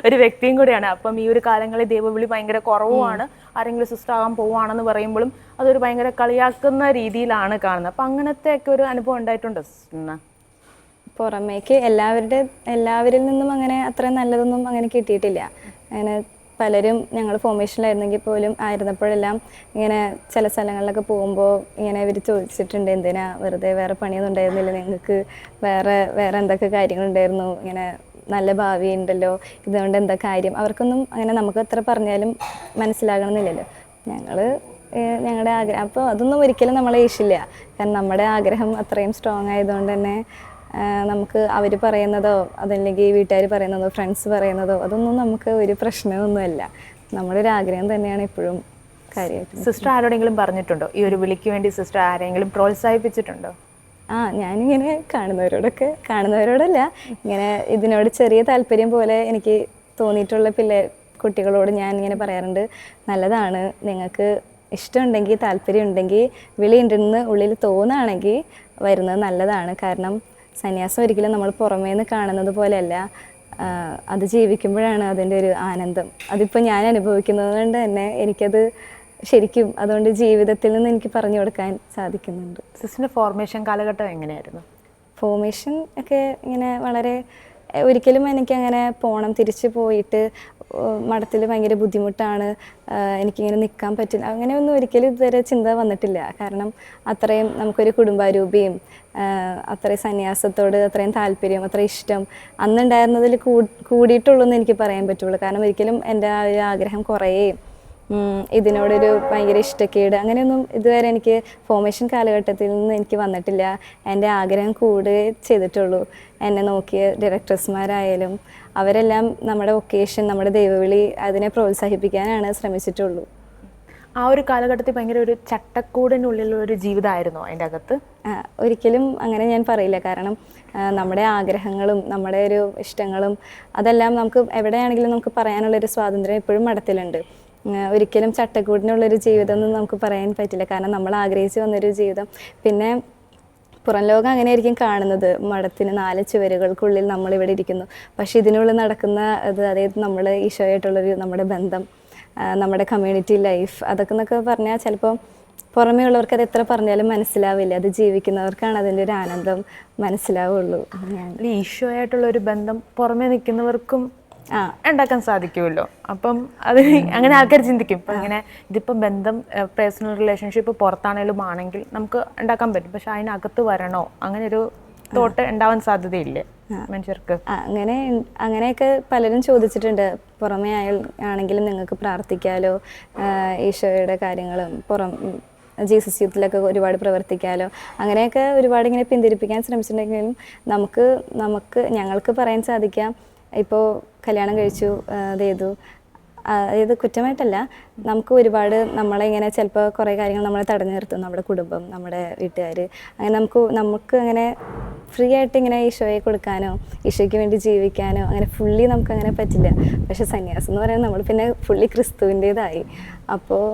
[SPEAKER 1] ഒരു വ്യക്തിയും കൂടിയാണ്. അപ്പം ഈ ഒരു കാലങ്ങളിൽ ദൈവവിളി ഭയങ്കര കുറവുമാണ്, ആരെങ്കിലും സിസ്റ്റർ ആകാൻ പോവുകയാണെന്ന് പറയുമ്പോഴും അതൊരു ഭയങ്കര കളിയാക്കുന്ന രീതിയിലാണ് കാണുന്നത്. അപ്പം അങ്ങനത്തെ ഒക്കെ ഒരു അനുഭവം ഉണ്ടായിട്ടുണ്ടോ സിസ്റ്ററിന്?
[SPEAKER 2] പുറമേക്ക് എല്ലാവരിൽ നിന്നും അങ്ങനെ അത്രയും നല്ലതൊന്നും അങ്ങനെ കിട്ടിയിട്ടില്ല. അങ്ങനെ പലരും ഞങ്ങൾ ഫോർമേഷനിലായിരുന്നെങ്കിൽ പോലും ആയിരുന്നപ്പോഴെല്ലാം ഇങ്ങനെ ചില സ്ഥലങ്ങളിലൊക്കെ പോകുമ്പോൾ ഇങ്ങനെ ഇവർ ചോദിച്ചിട്ടുണ്ട്, എന്തിനാ വെറുതെ വേറെ പണിയൊന്നും ഉണ്ടായിരുന്നില്ല നിങ്ങൾക്ക്, വേറെ എന്തൊക്കെ കാര്യങ്ങളുണ്ടായിരുന്നു, ഇങ്ങനെ നല്ല ഭാവി ഉണ്ടല്ലോ, ഇതുകൊണ്ട് എന്താ കാര്യം? അവർക്കൊന്നും അങ്ങനെ നമുക്ക് എത്ര പറഞ്ഞാലും മനസ്സിലാകണമെന്നില്ലല്ലോ. ഞങ്ങളുടെ ആഗ്രഹം അപ്പോൾ അതൊന്നും ഒരിക്കലും നമ്മളെ ഇഷ്ടമില്ല, കാരണം നമ്മുടെ ആഗ്രഹം അത്രയും സ്ട്രോങ് ആയതുകൊണ്ട് തന്നെ നമുക്ക് അവർ പറയുന്നതോ അതല്ലെങ്കിൽ വീട്ടുകാർ പറയുന്നതോ ഫ്രണ്ട്സ് പറയുന്നതോ അതൊന്നും നമുക്ക് ഒരു പ്രശ്നമൊന്നുമല്ല. നമ്മുടെ ഒരു ആഗ്രഹം തന്നെയാണ് എപ്പോഴും കാര്യമായിട്ട്.
[SPEAKER 1] സിസ്റ്റർ ആരോടെങ്കിലും പറഞ്ഞിട്ടുണ്ടോ ഈ ഒരു വിളിക്ക് വേണ്ടി? സിസ്റ്റർ ആരെങ്കിലും പ്രോത്സാഹിപ്പിച്ചിട്ടുണ്ടോ?
[SPEAKER 2] ഞാനിങ്ങനെ കാണുന്നവരോടല്ല, ഇങ്ങനെ ഇതിനോട് ചെറിയ താല്പര്യം പോലെ എനിക്ക് തോന്നിയിട്ടുള്ള കുട്ടികളോട് ഞാൻ ഇങ്ങനെ പറയാറുണ്ട്, നല്ലതാണ്, നിങ്ങൾക്ക് ഇഷ്ടമുണ്ടെങ്കിൽ താല്പര്യം ഉണ്ടെങ്കിൽ വിളി ഉണ്ടെന്ന് ഉള്ളിൽ തോന്നുകയാണെങ്കിൽ വരുന്നത് നല്ലതാണ്. കാരണം സന്യാസം ഒരിക്കലും നമ്മൾ പുറമേ നിന്ന് കാണുന്നത് പോലെയല്ല, അത് ജീവിക്കുമ്പോഴാണ് അതിൻ്റെ ഒരു ആനന്ദം. അതിപ്പോൾ ഞാൻ അനുഭവിക്കുന്നത് കൊണ്ട് തന്നെ എനിക്കത് ശരിക്കും അതുകൊണ്ട് ജീവിതത്തിൽ നിന്ന് എനിക്ക് പറഞ്ഞു കൊടുക്കാൻ സാധിക്കുന്നുണ്ട്.
[SPEAKER 1] സിസ്റ്ററിൻ്റെ ഫോർമേഷൻ കാലഘട്ടം എങ്ങനെയായിരുന്നു?
[SPEAKER 2] ഫോർമേഷൻ ഒക്കെ ഇങ്ങനെ വളരെ ഒരിക്കലും എനിക്കങ്ങനെ തിരിച്ച് പോയിട്ട് മഠത്തിൽ ഭയങ്കര ബുദ്ധിമുട്ടാണ്, എനിക്കിങ്ങനെ നിൽക്കാൻ പറ്റില്ല, അങ്ങനെയൊന്നും ഒരിക്കലും ഇതുവരെ ചിന്ത വന്നിട്ടില്ല. കാരണം അത്രയും നമുക്കൊരു കുടുംബാരൂപിയും അത്രയും സന്യാസത്തോട് അത്രയും താല്പര്യം, അത്രയും ഇഷ്ടം അന്നുണ്ടായിരുന്നതിൽ കൂടിയിട്ടുള്ളൂ എന്ന് എനിക്ക് പറയാൻ പറ്റുള്ളൂ. കാരണം ഒരിക്കലും എൻ്റെ ആ ഒരു ആഗ്രഹം കുറയുകയും ഇതിനോടൊരു ഭയങ്കര ഇഷ്ടക്കേട് അങ്ങനെയൊന്നും ഇതുവരെ എനിക്ക് ഫോർമേഷൻ കാലഘട്ടത്തിൽ നിന്ന് എനിക്ക് വന്നിട്ടില്ല. എൻ്റെ ആഗ്രഹം കൂടുകയേ ചെയ്തിട്ടുള്ളൂ. എന്നെ നോക്കിയ ഡയറക്ടേഴ്സ്മാരായാലും അവരെല്ലാം നമ്മുടെ വൊക്കേഷൻ, നമ്മുടെ ദൈവവിളി അതിനെ പ്രോത്സാഹിപ്പിക്കാനാണ് ശ്രമിച്ചിട്ടുള്ളൂ.
[SPEAKER 1] ആ ഒരു കാലഘട്ടത്തിൽ ഭയങ്കര ഒരു ചട്ടക്കൂടിനുള്ളിലുള്ള ഒരു ജീവിതമായിരുന്നോ അതിൻ്റെ അകത്ത്?
[SPEAKER 2] ഒരിക്കലും അങ്ങനെ ഞാൻ പറയില്ല. കാരണം നമ്മുടെ ആഗ്രഹങ്ങളും നമ്മുടെ ഒരു ഇഷ്ടങ്ങളും അതെല്ലാം നമുക്ക് എവിടെയാണെങ്കിലും നമുക്ക് പറയാനുള്ളൊരു സ്വാതന്ത്ര്യം എപ്പോഴും മഠത്തിലുണ്ട്. ഒരിക്കലും ചട്ടക്കൂടിനുള്ളൊരു ജീവിതം ഒന്നും നമുക്ക് പറയാൻ പറ്റില്ല. കാരണം നമ്മൾ ആഗ്രഹിച്ച് വന്നൊരു ജീവിതം. പിന്നെ പുറം ലോകം അങ്ങനെയായിരിക്കും കാണുന്നത്, മഠത്തിന് 4 ചുവരുകൾക്കുള്ളിൽ നമ്മളിവിടെ ഇരിക്കുന്നു. പക്ഷെ ഇതിനുള്ളിൽ നടക്കുന്ന അതായത് നമ്മൾ ഈശോയായിട്ടുള്ളൊരു നമ്മുടെ ബന്ധം, നമ്മുടെ കമ്മ്യൂണിറ്റി ലൈഫ്, അതൊക്കെ എന്നൊക്കെ പറഞ്ഞാൽ ചിലപ്പോൾ പുറമേ ഉള്ളവർക്ക് അത് എത്ര പറഞ്ഞാലും മനസ്സിലാവില്ല. അത് ജീവിക്കുന്നവർക്കാണ് അതിൻ്റെ ഒരു ആനന്ദം മനസ്സിലാവുള്ളൂ.
[SPEAKER 1] ഈശോയായിട്ടുള്ളൊരു ബന്ധം പുറമേ നിൽക്കുന്നവർക്കും ഉണ്ടാക്കാൻ സാധിക്കുമല്ലോ. അപ്പം അത് അങ്ങനെ ആൾക്കാർ ചിന്തിക്കും. ഇപ്പം ഇങ്ങനെ ഇതിപ്പം ബന്ധം, പേഴ്സണൽ റിലേഷൻഷിപ്പ് പുറത്താണേലും ആണെങ്കിൽ നമുക്ക് ഉണ്ടാക്കാൻ പറ്റും. പക്ഷെ അതിനകത്ത് വരണോ, അങ്ങനെ ഒരു തോട്ട് ഉണ്ടാവാൻ സാധ്യതയില്ലേ മനുഷ്യർക്ക്?
[SPEAKER 2] അങ്ങനെയൊക്കെ പലരും ചോദിച്ചിട്ടുണ്ട്. പുറമേ ആണെങ്കിലും നിങ്ങൾക്ക് പ്രാർത്ഥിക്കാലോ, ഈശോയുടെ കാര്യങ്ങളും ജീസസ് യൂത്തിലൊക്കെ ഒരുപാട് പ്രവർത്തിക്കാലോ, അങ്ങനെയൊക്കെ ഒരുപാട് ഇങ്ങനെ പിന്തിരിപ്പിക്കാൻ ശ്രമിച്ചിട്ടുണ്ടെങ്കിലും ഞങ്ങൾക്ക് പറയാൻ സാധിക്കാം, ഇപ്പോൾ കല്യാണം കഴിച്ചു അതായത് കുറ്റമായിട്ടല്ല, നമുക്ക് ഒരുപാട് നമ്മളെ ഇങ്ങനെ ചിലപ്പോൾ കുറേ കാര്യങ്ങൾ നമ്മളെ തടഞ്ഞു നിർത്തും, നമ്മുടെ കുടുംബം, നമ്മുടെ വീട്ടുകാർ. അങ്ങനെ നമുക്ക് അങ്ങനെ ഫ്രീ ആയിട്ട് ഇങ്ങനെ ഈശോയെ കൊടുക്കാനോ ഈശോയ്ക്ക് വേണ്ടി ജീവിക്കാനോ അങ്ങനെ ഫുള്ളി നമുക്കങ്ങനെ പറ്റില്ല. പക്ഷെ സന്യാസം എന്ന് പറയുന്നത് നമ്മൾ പിന്നെ ഫുള്ളി ക്രിസ്തുവിൻ്റേതായി. അപ്പോൾ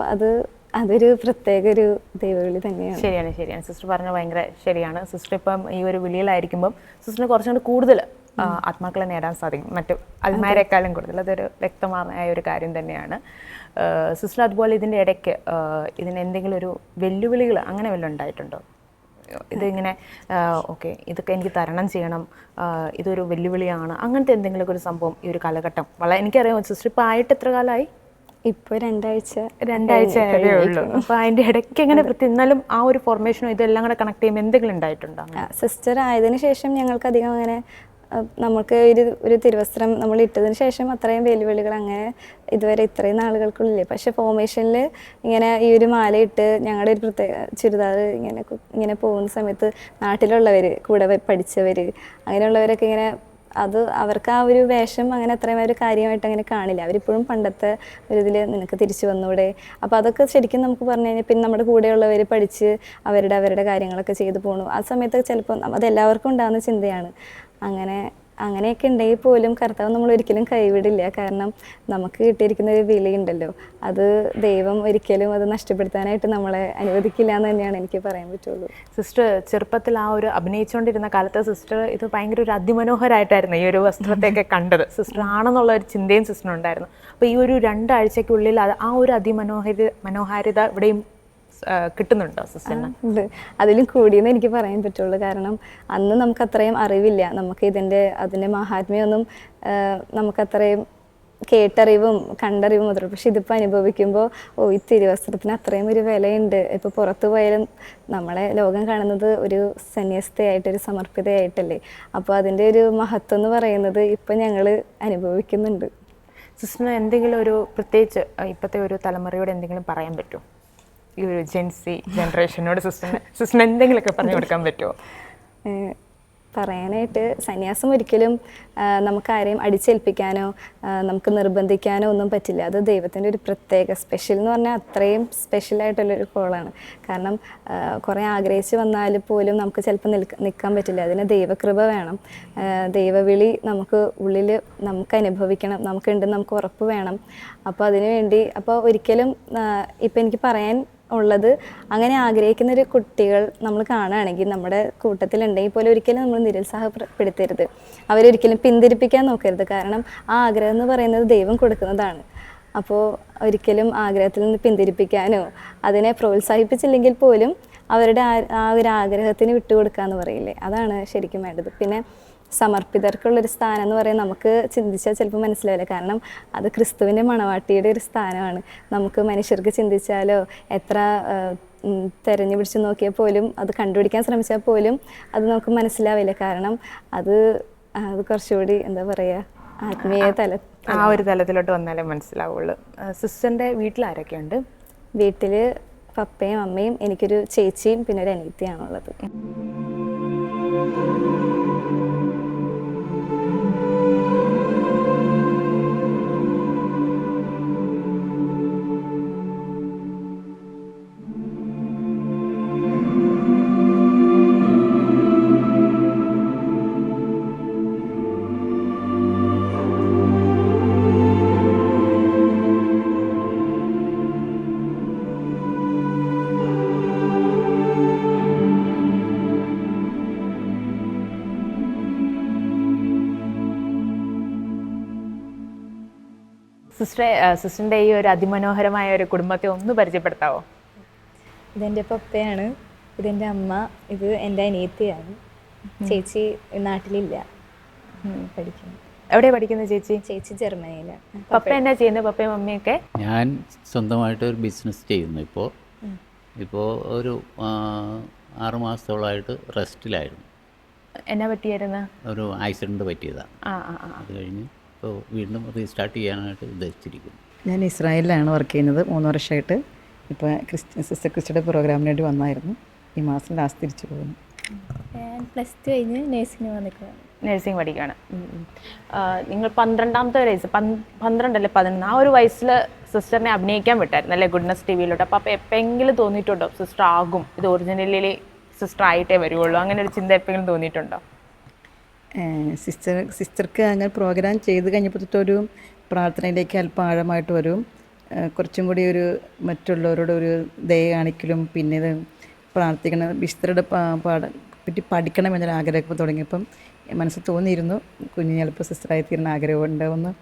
[SPEAKER 2] അതൊരു പ്രത്യേക ഒരു ദൈവവിളി തന്നെയാണ്.
[SPEAKER 1] ശരിയാണ് സിസ്റ്റർ പറഞ്ഞത് ഭയങ്കര ശരിയാണ്. സിസ്റ്റർ ഇപ്പം ഈ ഒരു വിളിയിലായിരിക്കുമ്പം സിസ്റ്ററിന് കുറച്ചുകൂടി കൂടുതൽ ആത്മാക്കളെ നേടാൻ സാധിക്കും, മറ്റു അൽമാരെക്കാളും കൂടുതൽ. അതൊരു വ്യക്തമായ ഒരു കാര്യം തന്നെയാണ്. സിസ്റ്റർ അതുപോലെ ഇതിൻ്റെ ഇടയ്ക്ക് ഇതിന് എന്തെങ്കിലും ഒരു വെല്ലുവിളികൾ അങ്ങനെ വല്ലതും ഉണ്ടായിട്ടുണ്ടോ? ഇതിങ്ങനെ ഓക്കെ ഇതൊക്കെ എനിക്ക് തരണം ചെയ്യണം, ഇതൊരു വെല്ലുവിളിയാണ്, അങ്ങനത്തെ എന്തെങ്കിലുമൊക്കെ ഒരു സംഭവം ഈ ഒരു കാലഘട്ടം എനിക്കറിയാം. സിസ്റ്റർ ഇപ്പം ആയിട്ട് എത്ര കാലമായി?
[SPEAKER 2] ഇപ്പോൾ 2
[SPEAKER 1] ആഴ്ച ആയതേ ഉള്ളൂ. അപ്പോൾ അതിൻ്റെ ഇടയ്ക്ക് എങ്ങനെ എന്നാലും ആ ഒരു ഫോർമേഷനോ ഇതെല്ലാം കൂടെ കണക്ട് ചെയ്യുമ്പോൾ എന്തെങ്കിലും ഉണ്ടായിട്ടുണ്ടോ?
[SPEAKER 2] സിസ്റ്റർ ആയതിനു ശേഷം ഞങ്ങൾക്ക് അധികം അങ്ങനെ നമുക്ക് ഒരു തിരുവസ്ത്രം നമ്മൾ ഇട്ടതിന് ശേഷം അത്രയും വെല്ലുവിളികൾ അങ്ങനെ ഇതുവരെ ഇത്രയും നാളുകൾക്കുള്ളില്ലേ. പക്ഷേ ഫോർമേഷനിൽ ഇങ്ങനെ ഈ ഒരു മാലയിട്ട് ഞങ്ങളുടെ ഒരു പ്രത്യേക ചുരിദാർ ഇങ്ങനെ പോകുന്ന സമയത്ത് നാട്ടിലുള്ളവർ, കൂടെ പഠിച്ചവർ, അങ്ങനെയുള്ളവരൊക്കെ ഇങ്ങനെ അവർക്ക് ആ ഒരു വേഷം അങ്ങനെ അത്രയും ഒരു കാര്യമായിട്ട് അങ്ങനെ കാണില്ല. അവരിപ്പോഴും പണ്ടത്തെ ഒരു ഇതിൽ നിനക്ക് തിരിച്ചു വന്നൂടെ. അപ്പോൾ അതൊക്കെ ശരിക്കും നമുക്ക് പറഞ്ഞു കഴിഞ്ഞാൽ പിന്നെ നമ്മുടെ കൂടെയുള്ളവർ പഠിച്ച് അവരുടെ കാര്യങ്ങളൊക്കെ ചെയ്തു പോകണു. ആ സമയത്ത് ചിലപ്പോൾ അതെല്ലാവർക്കും ഉണ്ടാകുന്ന ചിന്തയാണ്. അങ്ങനെയൊക്കെ ഉണ്ടെങ്കിൽ പോലും കർത്താവ് നമ്മൾ ഒരിക്കലും കൈവിടില്ല. കാരണം നമുക്ക് കിട്ടിയിരിക്കുന്ന ഒരു വിലയുണ്ടല്ലോ, അത് ദൈവം ഒരിക്കലും അത് നഷ്ടപ്പെടുത്താനായിട്ട് നമ്മളെ അനുവദിക്കില്ല എന്ന് തന്നെയാണ് എനിക്ക് പറയാൻ പറ്റുള്ളൂ.
[SPEAKER 1] സിസ്റ്റർ ചെറുപ്പത്തിൽ ആ ഒരു അഭിനയിച്ചുകൊണ്ടിരുന്ന കാലത്ത് സിസ്റ്റർ ഇത് ഭയങ്കര ഒരു അതിമനോഹരമായിട്ടായിരുന്നു ഈ ഒരു വസ്ത്രത്തെയൊക്കെ കണ്ടത്. സിസ്റ്റർ ആണെന്നുള്ള ഒരു ചിന്തയും സിസ്റ്ററിനുണ്ടായിരുന്നു. അപ്പോൾ ഈ ഒരു 2 ആഴ്ചയ്ക്കുള്ളിൽ ആ ഒരു മനോഹാരിത ഇവിടെയും കിട്ടുന്നുണ്ടോ സിസ്റ്ററിന്?
[SPEAKER 2] ഉണ്ട്, അതിലും കൂടിയെന്ന് എനിക്ക് പറയാൻ പറ്റുള്ളൂ. കാരണം അന്ന് നമുക്ക് അത്രയും അറിവില്ല, നമുക്ക് അതിൻ്റെ മഹാത്മ്യമൊന്നും നമുക്കത്രയും കേട്ടറിവും കണ്ടറിവും മാത്രമേ. പക്ഷെ ഇതിപ്പോൾ അനുഭവിക്കുമ്പോൾ ഈ തിരുവസ്ത്രത്തിന് അത്രയും ഒരു വിലയുണ്ട്. ഇപ്പോൾ പുറത്തു പോയാലും നമ്മളെ ലോകം കാണുന്നത് ഒരു സന്യസ്തയായിട്ട്, ഒരു സമർപ്പിതയായിട്ടല്ലേ. അപ്പോൾ അതിൻ്റെ ഒരു മഹത്വം എന്ന് പറയുന്നത് ഇപ്പം ഞങ്ങൾ അനുഭവിക്കുന്നുണ്ട്.
[SPEAKER 1] സിസ്റ്ററിന് എന്തെങ്കിലും ഒരു പ്രത്യേകിച്ച് ഇപ്പോഴത്തെ ഒരു തലമുറയോട് എന്തെങ്കിലും പറയാൻ പറ്റുമോ? ഈ ഒരു ജെൻസി ജനറേഷനോട് സിസ്റ്ററിന് എന്തെങ്കിലുമൊക്കെ പറഞ്ഞു കൊടുക്കാൻ പറ്റുമോ?
[SPEAKER 2] പറയാനായിട്ട് സന്യാസം ഒരിക്കലും നമുക്ക് ആരെയും അടിച്ചേൽപ്പിക്കാനോ നമുക്ക് നിർബന്ധിക്കാനോ ഒന്നും പറ്റില്ല. അത് ദൈവത്തിൻ്റെ ഒരു പ്രത്യേക സ്പെഷ്യൽ എന്ന് പറഞ്ഞാൽ അത്രയും സ്പെഷ്യലായിട്ടുള്ളൊരു കോളാണ്. കാരണം കുറേ ആഗ്രഹിച്ച് വന്നാൽ പോലും നമുക്ക് ചിലപ്പോൾ നിൽക്കാൻ പറ്റില്ല. അതിന് ദൈവകൃപ വേണം, ദൈവവിളി നമുക്ക് ഉള്ളിൽ നമുക്ക് അനുഭവിക്കണം, നമുക്കുണ്ടെന്ന് നമുക്ക് ഉറപ്പ് വേണം. അപ്പോൾ അതിനുവേണ്ടി ഒരിക്കലും ഇപ്പം എനിക്ക് പറയാൻ ഉള്ളത്, അങ്ങനെ ആഗ്രഹിക്കുന്ന ഒരു കുട്ടികൾ നമ്മൾ കാണുകയാണെങ്കിൽ നമ്മുടെ കൂട്ടത്തിലുണ്ടെങ്കിൽ പോലും ഒരിക്കലും നമ്മൾ നിരുത്സാഹപ്പെടുത്തരുത്, അവരൊരിക്കലും പിന്തിരിപ്പിക്കാൻ നോക്കരുത്. കാരണം ആ ആഗ്രഹം എന്ന് പറയുന്നത് ദൈവം കൊടുക്കുന്നതാണ്. അപ്പോൾ ഒരിക്കലും ആഗ്രഹത്തിൽ നിന്ന് പിന്തിരിപ്പിക്കാനോ അതിനെ പ്രോത്സാഹിപ്പിച്ചില്ലെങ്കിൽ പോലും അവരുടെ ആ ഒരു ആഗ്രഹത്തിന് വിട്ടുകൊടുക്കുക എന്ന് പറയില്ലേ, അതാണ് ശരിക്കും വേണ്ടത്. പിന്നെ സമർപ്പിതർക്കുള്ളൊരു സ്ഥാനം എന്ന് പറയുന്നത് നമുക്ക് ചിന്തിച്ചാൽ ചിലപ്പോൾ മനസ്സിലാവില്ല. കാരണം അത് ക്രിസ്തുവിൻ്റെ മണവാട്ടിയുടെ ഒരു സ്ഥാനമാണ്. നമുക്ക് മനുഷ്യർക്ക് ചിന്തിച്ചാലോ എത്ര തെരഞ്ഞു പിടിച്ച് നോക്കിയാൽ പോലും അത് കണ്ടുപിടിക്കാൻ ശ്രമിച്ചാൽ പോലും അത് നമുക്ക് മനസ്സിലാവില്ല. കാരണം അത് കുറച്ചുകൂടി എന്താ പറയുക, ആത്മീയ
[SPEAKER 1] ആ ഒരു തലത്തിലോട്ട് വന്നാലേ മനസ്സിലാവുള്ളൂ. സിസ്റ്ററിൻ്റെ വീട്ടിൽ ആരൊക്കെയുണ്ട്?
[SPEAKER 2] വീട്ടിൽ പപ്പയും അമ്മയും എനിക്കൊരു ചേച്ചിയും പിന്നെ ഒരു അനിയത്തിയാണുള്ളത്.
[SPEAKER 1] സിസ്റ്ററിൻ്റെ ഈ ഒരു അതിമനോഹരമായ ഒരു കുടുംബത്തെ ഒന്ന് പരിചയപ്പെടുത്താവോ?
[SPEAKER 2] ഇതെൻ്റെ പപ്പയാണ്, ഇതെൻ്റെ അമ്മ, ഇത് എൻ്റെ അനിയത്തിയാണ്. ചേച്ചി നാട്ടിലില്ല, പഠിക്കുന്നു.
[SPEAKER 1] എവിടെയാണ് പഠിക്കുന്നത് ചേച്ചി?
[SPEAKER 2] ചേച്ചി ജർമ്മനിയിലാണ്.
[SPEAKER 1] പപ്പ എന്നാ ചെയ്യുന്നത്? പപ്പയും മമ്മിയൊക്കെ?
[SPEAKER 3] ഞാൻ സ്വന്തമായിട്ട് ഒരു ബിസിനസ് ചെയ്യുന്നു. ഇപ്പോൾ ഒരു 6 മാസത്തോളമായിട്ട് റെസ്റ്റിലായിരുന്നു.
[SPEAKER 1] എന്നാ പറ്റിയായിരുന്നു?
[SPEAKER 3] ഒരു ആക്സിഡൻറ്റ് പറ്റിയതാണ്. അത് കഴിഞ്ഞ് ഇപ്പോൾ വീണ്ടും റീസ്റ്റാർട്ട് ചെയ്യാനായിട്ട് ഉദ്ദേശിച്ചിരിക്കുന്നു.
[SPEAKER 4] ഞാൻ ഇസ്രായേലിലാണ് വർക്ക് ചെയ്യുന്നത് 3 വർഷമായിട്ട്. ഇപ്പോൾ സിസ്റ്റർ ക്രിസ്റ്റിയുടെ പ്രോഗ്രാമിന് വേണ്ടി വന്നായിരുന്നു. ഈ മാസം ലാസ്റ്റ് തിരിച്ചു പോകുന്നു.
[SPEAKER 2] ഞാൻ +2 കഴിഞ്ഞ് നേഴ്സിംഗ് വന്നിരിക്കുകയാണ്.
[SPEAKER 1] നഴ്സിംഗ് പഠിക്കുകയാണ്. നിങ്ങൾ 12ാമത്തെ വയസ്സ് 12 അല്ലേ 11 ആ ഒരു വയസ്സിൽ സിസ്റ്ററിനെ അഭിനയിക്കാൻ വിട്ടായിരുന്നു അല്ലേ ഗുഡ്നസ് TV-യിലോട്ട്. അപ്പോൾ എപ്പോഴെങ്കിലും തോന്നിയിട്ടുണ്ടോ സിസ്റ്റർ ആകും, ഇത് ഒറിജിനലി സിസ്റ്റർ ആയിട്ടേ വരുള്ളൂ, അങ്ങനെ ഒരു ചിന്ത എപ്പോഴെങ്കിലും തോന്നിയിട്ടുണ്ടോ?
[SPEAKER 4] സിസ്റ്റർക്ക് അങ്ങനെ പ്രോഗ്രാം ചെയ്ത് കഴിഞ്ഞപ്പോൾ തൊട്ടൊരു പ്രാർത്ഥനയിലേക്ക് അല്പം ആഴമായിട്ട് വരും. കുറച്ചും കൂടി ഒരു മറ്റുള്ളവരോട് ഒരു ദയ കാണിക്കലും പിന്നെ ഇത് പ്രാർത്ഥിക്കണം, വിശുദ്ധരുടെ പറ്റി പഠിക്കണം എന്നൊരു ആഗ്രഹമൊക്കെ തുടങ്ങിയപ്പം മനസ്സിൽ തോന്നിയിരുന്നു കുഞ്ഞിന് ചിലപ്പോൾ സിസ്റ്ററായി തീരുന്ന ആഗ്രഹം ഉണ്ടാവുമെന്ന്.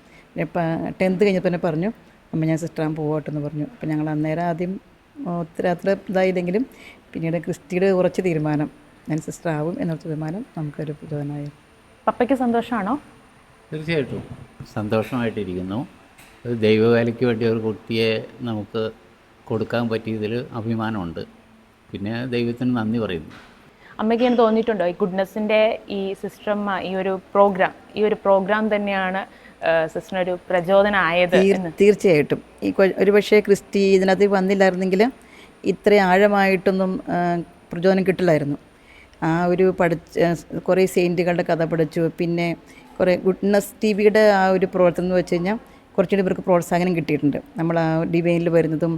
[SPEAKER 4] ഇപ്പം 10th കഴിഞ്ഞപ്പോൾ തന്നെ പറഞ്ഞു, അമ്മ ഞാൻ സിസ്റ്ററാൻ പോകട്ടെന്ന് പറഞ്ഞു. അപ്പം ഞങ്ങൾ അന്നേരം ആദ്യം ഒത്തിരി അത്ര ഇതായില്ലെങ്കിലും പിന്നീട് ക്രിസ്റ്റിയുടെ ഉറച്ച തീരുമാനം ഞാൻ സിസ്റ്റർ ആവും എന്നൊരു തീരുമാനം നമുക്കൊരു പ്രചോദനമായി.
[SPEAKER 1] പപ്പയ്ക്ക് സന്തോഷമാണോ?
[SPEAKER 3] തീർച്ചയായിട്ടും സന്തോഷമായിട്ടിരിക്കുന്നു. ഒരു ദൈവവേലയ്ക്ക് വേണ്ടി ഒരു കുട്ടിയെ നമുക്ക് കൊടുക്കാൻ പറ്റിയതിൽ അഭിമാനമുണ്ട്. പിന്നെ ദൈവത്തിന് നന്ദി പറയുന്നു.
[SPEAKER 1] അമ്മയ്ക്ക് ഇങ്ങനെ തോന്നിയിട്ടുണ്ടോ ഈ ഗുഡ്നസിൻ്റെ ഈ സിസ്റ്റം ഈ ഒരു പ്രോഗ്രാം തന്നെയാണ് സിസ്റ്ററിനൊരു പ്രചോദനമായത്?
[SPEAKER 4] തീർച്ചയായിട്ടും. ഈ ഒരു പക്ഷേ ക്രിസ്റ്റി ഇതിനകത്ത് വന്നില്ലായിരുന്നെങ്കിൽ ഇത്ര ആഴമായിട്ടൊന്നും പ്രചോദനം കിട്ടില്ലായിരുന്നു. ആ ഒരു കുറേ സെയിൻറ്റുകളുടെ കഥ പഠിച്ചു. പിന്നെ കുറേ ഗുഡ്നസ് TV-യുടെ ആ ഒരു പ്രവർത്തനം എന്ന് വെച്ച് കഴിഞ്ഞാൽ കുറച്ചുകൂടി ഇവർക്ക് പ്രോത്സാഹനം കിട്ടിയിട്ടുണ്ട്. നമ്മൾ ആ ഡിവൈനിൽ വരുന്നതും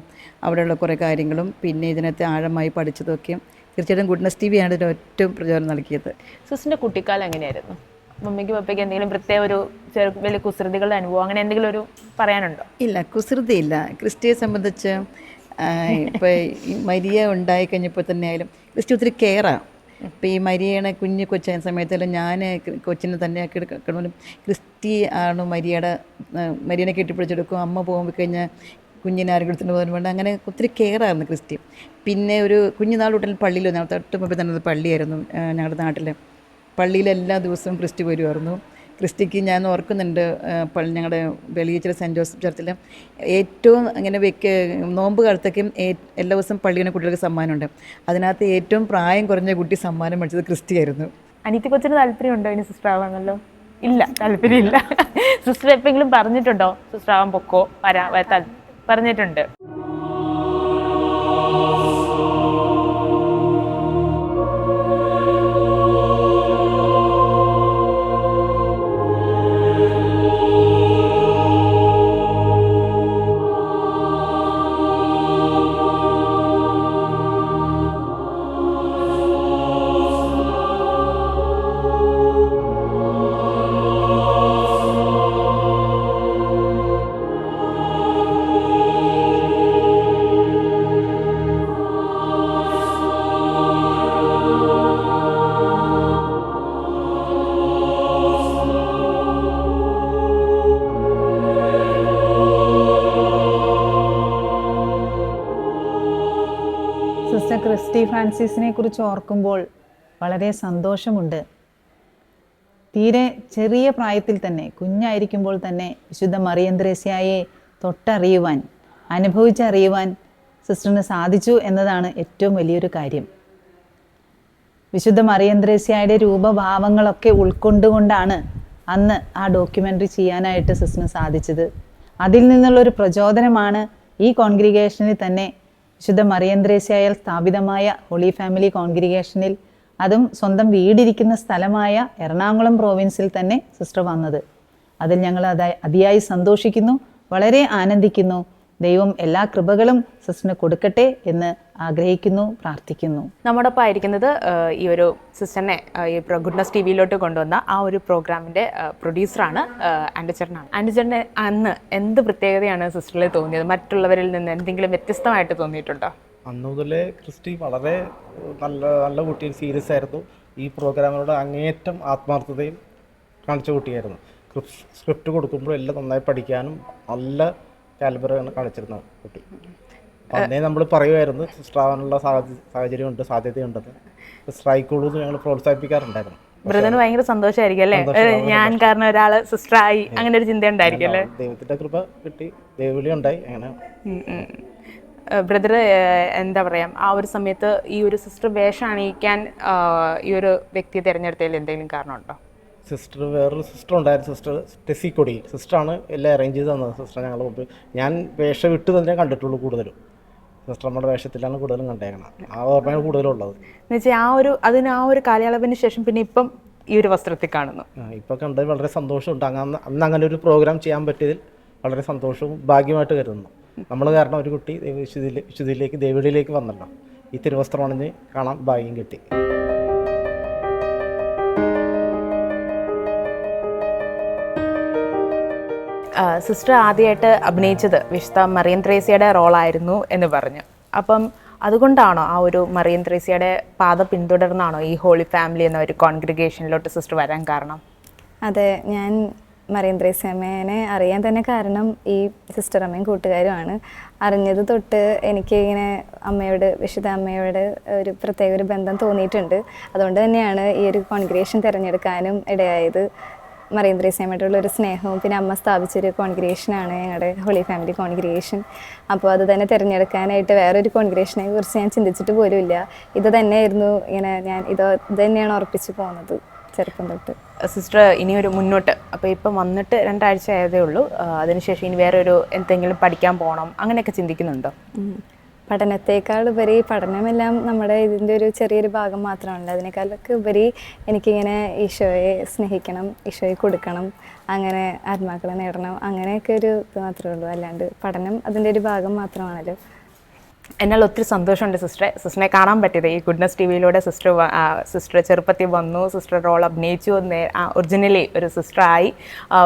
[SPEAKER 4] അവിടെയുള്ള കുറേ കാര്യങ്ങളും പിന്നെ ഇതിനകത്ത് ആഴമായി പഠിച്ചതൊക്കെ തീർച്ചയായിട്ടും ഗുഡ്നസ് TV-യാണ് ഇതിന് ഏറ്റവും പ്രചോദനം നൽകിയത്.
[SPEAKER 1] സിസ്റ്ററിൻ്റെ കുട്ടിക്കാലം എങ്ങനെയായിരുന്നു? മമ്മിക്ക് പപ്പയ്ക്ക് എന്തെങ്കിലും പ്രത്യേക ഒരു വലിയ കുസൃതികളുടെ അനുഭവം അങ്ങനെ എന്തെങ്കിലും ഒരു പറയാനുണ്ടോ?
[SPEAKER 4] ഇല്ല, കുസൃതിയില്ല. ക്രിസ്റ്റിയെ സംബന്ധിച്ച് ഇപ്പോൾ ഈ മരിയ ഉണ്ടായിക്കഴിഞ്ഞപ്പോൾ തന്നെ ആയാലും ക്രിസ്റ്റി ഒത്തിരി കെയറാണ്. ഇപ്പോൾ ഈ മരിയയുടെ കൊച്ചായ സമയത്തെല്ലാം ഞാൻ കൊച്ചിനെ തന്നെ ആക്കി എടുക്കണമെങ്കിലും ക്രിസ്റ്റി ആണ് മരിയനെ കെട്ടിപ്പിടിച്ചെടുക്കും. അമ്മ പോകുമ്പോൾ കഴിഞ്ഞാൽ കുഞ്ഞിനെ ആരും എടുത്തിട്ട് പോകാൻ വേണ്ട, അങ്ങനെ ഒത്തിരി കെയറായിരുന്നു ക്രിസ്റ്റി. പിന്നെ ഒരു കുഞ്ഞുനാൾ തൊട്ടിൽ പള്ളിയിൽ ഞങ്ങൾ തൊട്ടുമ്പോൾ തന്നെ പള്ളിയായിരുന്നു ഞങ്ങളുടെ നാട്ടിൽ. പള്ളിയിൽ എല്ലാ ദിവസവും ക്രിസ്റ്റി വരുമായിരുന്നു. ക്രിസ്റ്റിക്ക് ഞാൻ ഓർക്കുന്നുണ്ട്, ഞങ്ങളുടെ വെളിയിച്ചിലെ സെൻറ്റ് ജോസഫ് ചർച്ചിൽ ഏറ്റവും അങ്ങനെ നോമ്പ് കാലത്തേക്കും എല്ലാ ദിവസവും പള്ളിയുടെ കുട്ടികൾക്ക് സമ്മാനമുണ്ട്. അതിനകത്ത് ഏറ്റവും പ്രായം കുറഞ്ഞ കുട്ടി സമ്മാനം മേടിച്ചത് ക്രിസ്റ്റിയായിരുന്നു.
[SPEAKER 1] അനിയത്തി കൊച്ചിന് താല്പര്യമുണ്ടോ ഇനി സിസ്റ്റർ ആവാന്നല്ലോ? ഇല്ല, താല്പര്യമില്ല. സിസ്റ്റർ എപ്പോഴെങ്കിലും പറഞ്ഞിട്ടുണ്ടോ സിസ്റ്റർ ആവാൻ പൊക്കോ പറഞ്ഞിട്ടുണ്ട്?
[SPEAKER 5] സിസ്റ്റർ ക്രിസ്റ്റി ഫ്രാൻസിസിനെ കുറിച്ച് ഓർക്കുമ്പോൾ വളരെ സന്തോഷമുണ്ട്. തീരെ ചെറിയ പ്രായത്തിൽ തന്നെ, കുഞ്ഞായിരിക്കുമ്പോൾ തന്നെ വിശുദ്ധ മറിയം ത്രേസ്യായെ തൊട്ടറിയുവാൻ, അനുഭവിച്ചറിയുവാൻ സിസ്റ്ററിന് സാധിച്ചു എന്നതാണ് ഏറ്റവും വലിയൊരു കാര്യം. വിശുദ്ധ മറിയം ത്രേസ്യായുടെ രൂപഭാവങ്ങളൊക്കെ ഉൾക്കൊണ്ടുകൊണ്ടാണ് അന്ന് ആ ഡോക്യുമെൻ്ററി ചെയ്യാനായിട്ട് സിസ്റ്ററിന് സാധിച്ചത്. അതിൽ നിന്നുള്ളൊരു പ്രചോദനമാണ് ഈ കോൺഗ്രിഗേഷനിൽ തന്നെ, വിശുദ്ധ മറിയം ത്രേസ്യായാൽ സ്ഥാപിതമായ ഹോളി ഫാമിലി കോൺഗ്രിഗേഷനിൽ, അതും സ്വന്തം വീടിരിക്കുന്ന സ്ഥലമായ എറണാകുളം പ്രോവിൻസിൽ തന്നെ സിസ്റ്റർ വന്നത്. അതിൽ ഞങ്ങൾ അതിയായി സന്തോഷിക്കുന്നു, വളരെ ആനന്ദിക്കുന്നു. ദൈവം എല്ലാ കൃപകളും സിസ്റ്ററിന് കൊടുക്കട്ടെ എന്ന് ആഗ്രഹിക്കുന്നു, പ്രാർത്ഥിക്കുന്നു.
[SPEAKER 1] നമ്മോടൊപ്പം ആയിരിക്കുന്നത് ഈ ഒരു സിസ്റ്ററിനെ ഈ ഗുഡ്നസ് ടി വിയിലോട്ട് കൊണ്ടുവന്ന ആ ഒരു പ്രോഗ്രാമിൻ്റെ പ്രൊഡ്യൂസറാണ് ആൻഡിച്ചേട്ടനാണ്. ആൻഡിച്ചേട്ടന് അന്ന് എന്ത് പ്രത്യേകതയാണ് സിസ്റ്ററിൽ തോന്നിയത്? മറ്റുള്ളവരിൽ നിന്ന് എന്തെങ്കിലും വ്യത്യസ്തമായിട്ട് തോന്നിയിട്ടുണ്ടോ?
[SPEAKER 6] അന്ന് മുതലേ ക്രിസ്റ്റി വളരെ നല്ല കുട്ടിയും സീരിയസ് ആയിരുന്നു. ഈ പ്രോഗ്രാമിനോട് അങ്ങേയറ്റം ആത്മാർത്ഥതയും കാണിച്ച കുട്ടിയായിരുന്നു. സ്ക്രിപ്റ്റ് കൊടുക്കുമ്പോൾ എല്ലാം നന്നായി പഠിക്കാനും നല്ല കാലിബറാണ് കാണിച്ചിരുന്ന കുട്ടി. അന്നേ നമ്മൾ പറയുമായിരുന്നു സിസ്റ്റർ ആവാനുള്ള സാഹചര്യമുണ്ട്, സാധ്യതയുണ്ടെന്ന്. സിസ്റ്റർ ആയിക്കോളൂ എന്ന് ഞങ്ങൾ പ്രോത്സാഹിപ്പിക്കാറുണ്ടായിരുന്നു.
[SPEAKER 1] ബ്രദറിന് ഭയങ്കര സന്തോഷമായിരിക്കും അല്ലേ, ഞാൻ കാരണം ഒരാൾ സിസ്റ്റർ ആയി, അങ്ങനെ ഒരു ചിന്ത ഉണ്ടായിരിക്കും അല്ലേ?
[SPEAKER 6] ദൈവത്തിൻ്റെ കൃപ കിട്ടി, ദൈവവിളി ഉണ്ടായി. അങ്ങനെ
[SPEAKER 1] ബ്രദർ എന്താ പറയുക, ആ ഒരു സമയത്ത് ഈ ഒരു സിസ്റ്റർ വേഷം അണിയിക്കാൻ ഈ ഒരു വ്യക്തിയെ തിരഞ്ഞെടുത്തതിൽ എന്തെങ്കിലും കാരണമുണ്ടോ?
[SPEAKER 6] സിസ്റ്റർ, വേറൊരു സിസ്റ്റർ ഉണ്ടായിരുന്നു, സിസ്റ്റർ ടെസ്സി കൊടി. സിസ്റ്ററാണ് എല്ലാം അറേഞ്ച് ചെയ്ത് തന്നത്. സിസ്റ്റർ ഞങ്ങളുടെ മുമ്പ് ഞാൻ വേഷം വിട്ട് തന്നെ കണ്ടിട്ടുള്ളൂ കൂടുതലും. സിസ്റ്റർ നമ്മുടെ വേഷത്തിലാണ് കൂടുതലും കണ്ടേക്കണം. ആ ഓർമ്മയാണ് കൂടുതലുള്ളത്. എന്നുവെച്ചാൽ
[SPEAKER 1] ആ ഒരു കാലയളവിന് ശേഷം പിന്നെ ഇപ്പം ഈ ഒരു വസ്ത്രത്തിൽ കാണുന്നു.
[SPEAKER 6] ഇപ്പോൾ കണ്ടത് വളരെ സന്തോഷമുണ്ട്. അന്ന് അങ്ങനെ ഒരു പ്രോഗ്രാം ചെയ്യാൻ പറ്റിയതിൽ വളരെ സന്തോഷവും ഭാഗ്യമായിട്ട് കരുതുന്നു. നമ്മൾ കാരണം ഒരു കുട്ടി വിശുദ്ധിയിലേക്ക്, ദേവിടിയിലേക്ക് വന്നല്ലോ. ഈ തിരുവസ്ത്രം അണിഞ്ഞ് കാണാൻ ഭാഗ്യം കിട്ടി.
[SPEAKER 1] സിസ്റ്റർ ആദ്യമായിട്ട് അഭിനയിച്ചത് വിശുദ്ധ മറിയം ത്രേസ്യയുടെ റോളായിരുന്നു എന്ന് പറഞ്ഞു. അപ്പം അതുകൊണ്ടാണോ ആ ഒരു മറിയം ത്രേസ്യയുടെ പാത പിന്തുടർന്നാണോ ഈ ഹോളി ഫാമിലി എന്ന ഒരു കോൺഗ്രിഗേഷനിലോട്ട് സിസ്റ്റർ വരാൻ കാരണം?
[SPEAKER 2] അതെ, ഞാൻ മറിയം ത്രേസ്യാമ്മേനെ അറിയാൻ തന്നെ കാരണം ഈ സിസ്റ്റർ അമ്മയും കൂട്ടുകാരുമാണ്. അറിഞ്ഞത് തൊട്ട് എനിക്ക് ഇങ്ങനെ വിശുദ്ധ അമ്മയോട് ഒരു പ്രത്യേക ഒരു ബന്ധം തോന്നിയിട്ടുണ്ട്. അതുകൊണ്ട് തന്നെയാണ് ഈ ഒരു കോൺഗ്രിഗേഷൻ തിരഞ്ഞെടുക്കാനും ഇടയായത്. മറിയം ത്രേസ്യാമ്മയോടുള്ള ഒരു സ്നേഹവും പിന്നെ അമ്മ സ്ഥാപിച്ചൊരു കോൺഗ്രിഗേഷനാണ് ഞങ്ങളുടെ ഹോളി ഫാമിലി കോൺഗ്രിഗേഷൻ. അപ്പോൾ അത് തന്നെ തിരഞ്ഞെടുക്കാനായിട്ട് വേറൊരു കോൺഗ്രിഗേഷനെ കുറിച്ച് ഞാൻ ചിന്തിച്ചിട്ട് പോലുമില്ല. ഇത് തന്നെയായിരുന്നു ഇങ്ങനെ ഇത് തന്നെയാണ് ഉറപ്പിച്ച് പോകുന്നത് ചെറുപ്പം തൊട്ട്.
[SPEAKER 1] സിസ്റ്റർ ഇനിയൊരു മുന്നോട്ട്, അപ്പോൾ ഇപ്പം വന്നിട്ട് 2 ആഴ്ച ആയതേ ഉള്ളൂ, അതിനുശേഷം ഇനി വേറൊരു എന്തെങ്കിലും പഠിക്കാൻ പോകണം അങ്ങനെയൊക്കെ ചിന്തിക്കുന്നുണ്ടോ?
[SPEAKER 2] പഠനത്തേക്കാൾ ഉപരി, പഠനമെല്ലാം നമ്മുടെ ഇതിൻ്റെ ഒരു ചെറിയൊരു ഭാഗം മാത്രമാണല്ലോ, അതിനേക്കാളൊക്കെ ഉപരി എനിക്കിങ്ങനെ ഈശോയെ സ്നേഹിക്കണം, ഈശോയെ കൊടുക്കണം, അങ്ങനെ ആത്മാക്കളെ നേടണം, അങ്ങനെയൊക്കെ ഒരു ഇത് മാത്രമേ ഉള്ളൂ. അല്ലാണ്ട് പഠനം അതിൻ്റെ ഒരു ഭാഗം മാത്രമാണല്ലോ.
[SPEAKER 1] എന്നാൽ ഒത്തിരി സന്തോഷമുണ്ട് സിസ്റ്ററിനെ കാണാൻ പറ്റിയത്. ഈ ഗുഡ്നസ് ടി വിയിലൂടെ സിസ്റ്റർ ചെറുപ്പത്തിൽ വന്നു, സിസ്റ്റർ റോൾ അഭിനയിച്ചു, ഒറിജിനലി ഒരു സിസ്റ്ററായി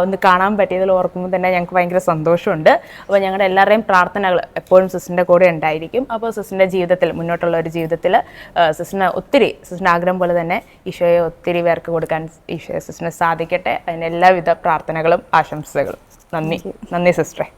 [SPEAKER 1] ഒന്ന് കാണാൻ പറ്റിയതിൽ ഓർക്കുമ്പോൾ തന്നെ ഞങ്ങൾക്ക് ഭയങ്കര സന്തോഷമുണ്ട്. അപ്പോൾ ഞങ്ങളുടെ എല്ലാവരുടെയും പ്രാർത്ഥനകൾ എപ്പോഴും സിസ്റ്ററിൻ്റെ കൂടെ ഉണ്ടായിരിക്കും. അപ്പോൾ സിസ്റ്ററിൻ്റെ ജീവിതത്തിൽ, മുന്നോട്ടുള്ള ഒരു ജീവിതത്തിൽ സിസ്റ്ററിൻ്റെ ആഗ്രഹം പോലെ തന്നെ ഈശോയെ ഒത്തിരി പേർക്ക് കൊടുക്കാൻ സിസ്റ്ററിന് സാധിക്കട്ടെ. അതിന് എല്ലാവിധ പ്രാർത്ഥനകളും ആശംസകളും. നന്ദി സിസ്റ്ററെ.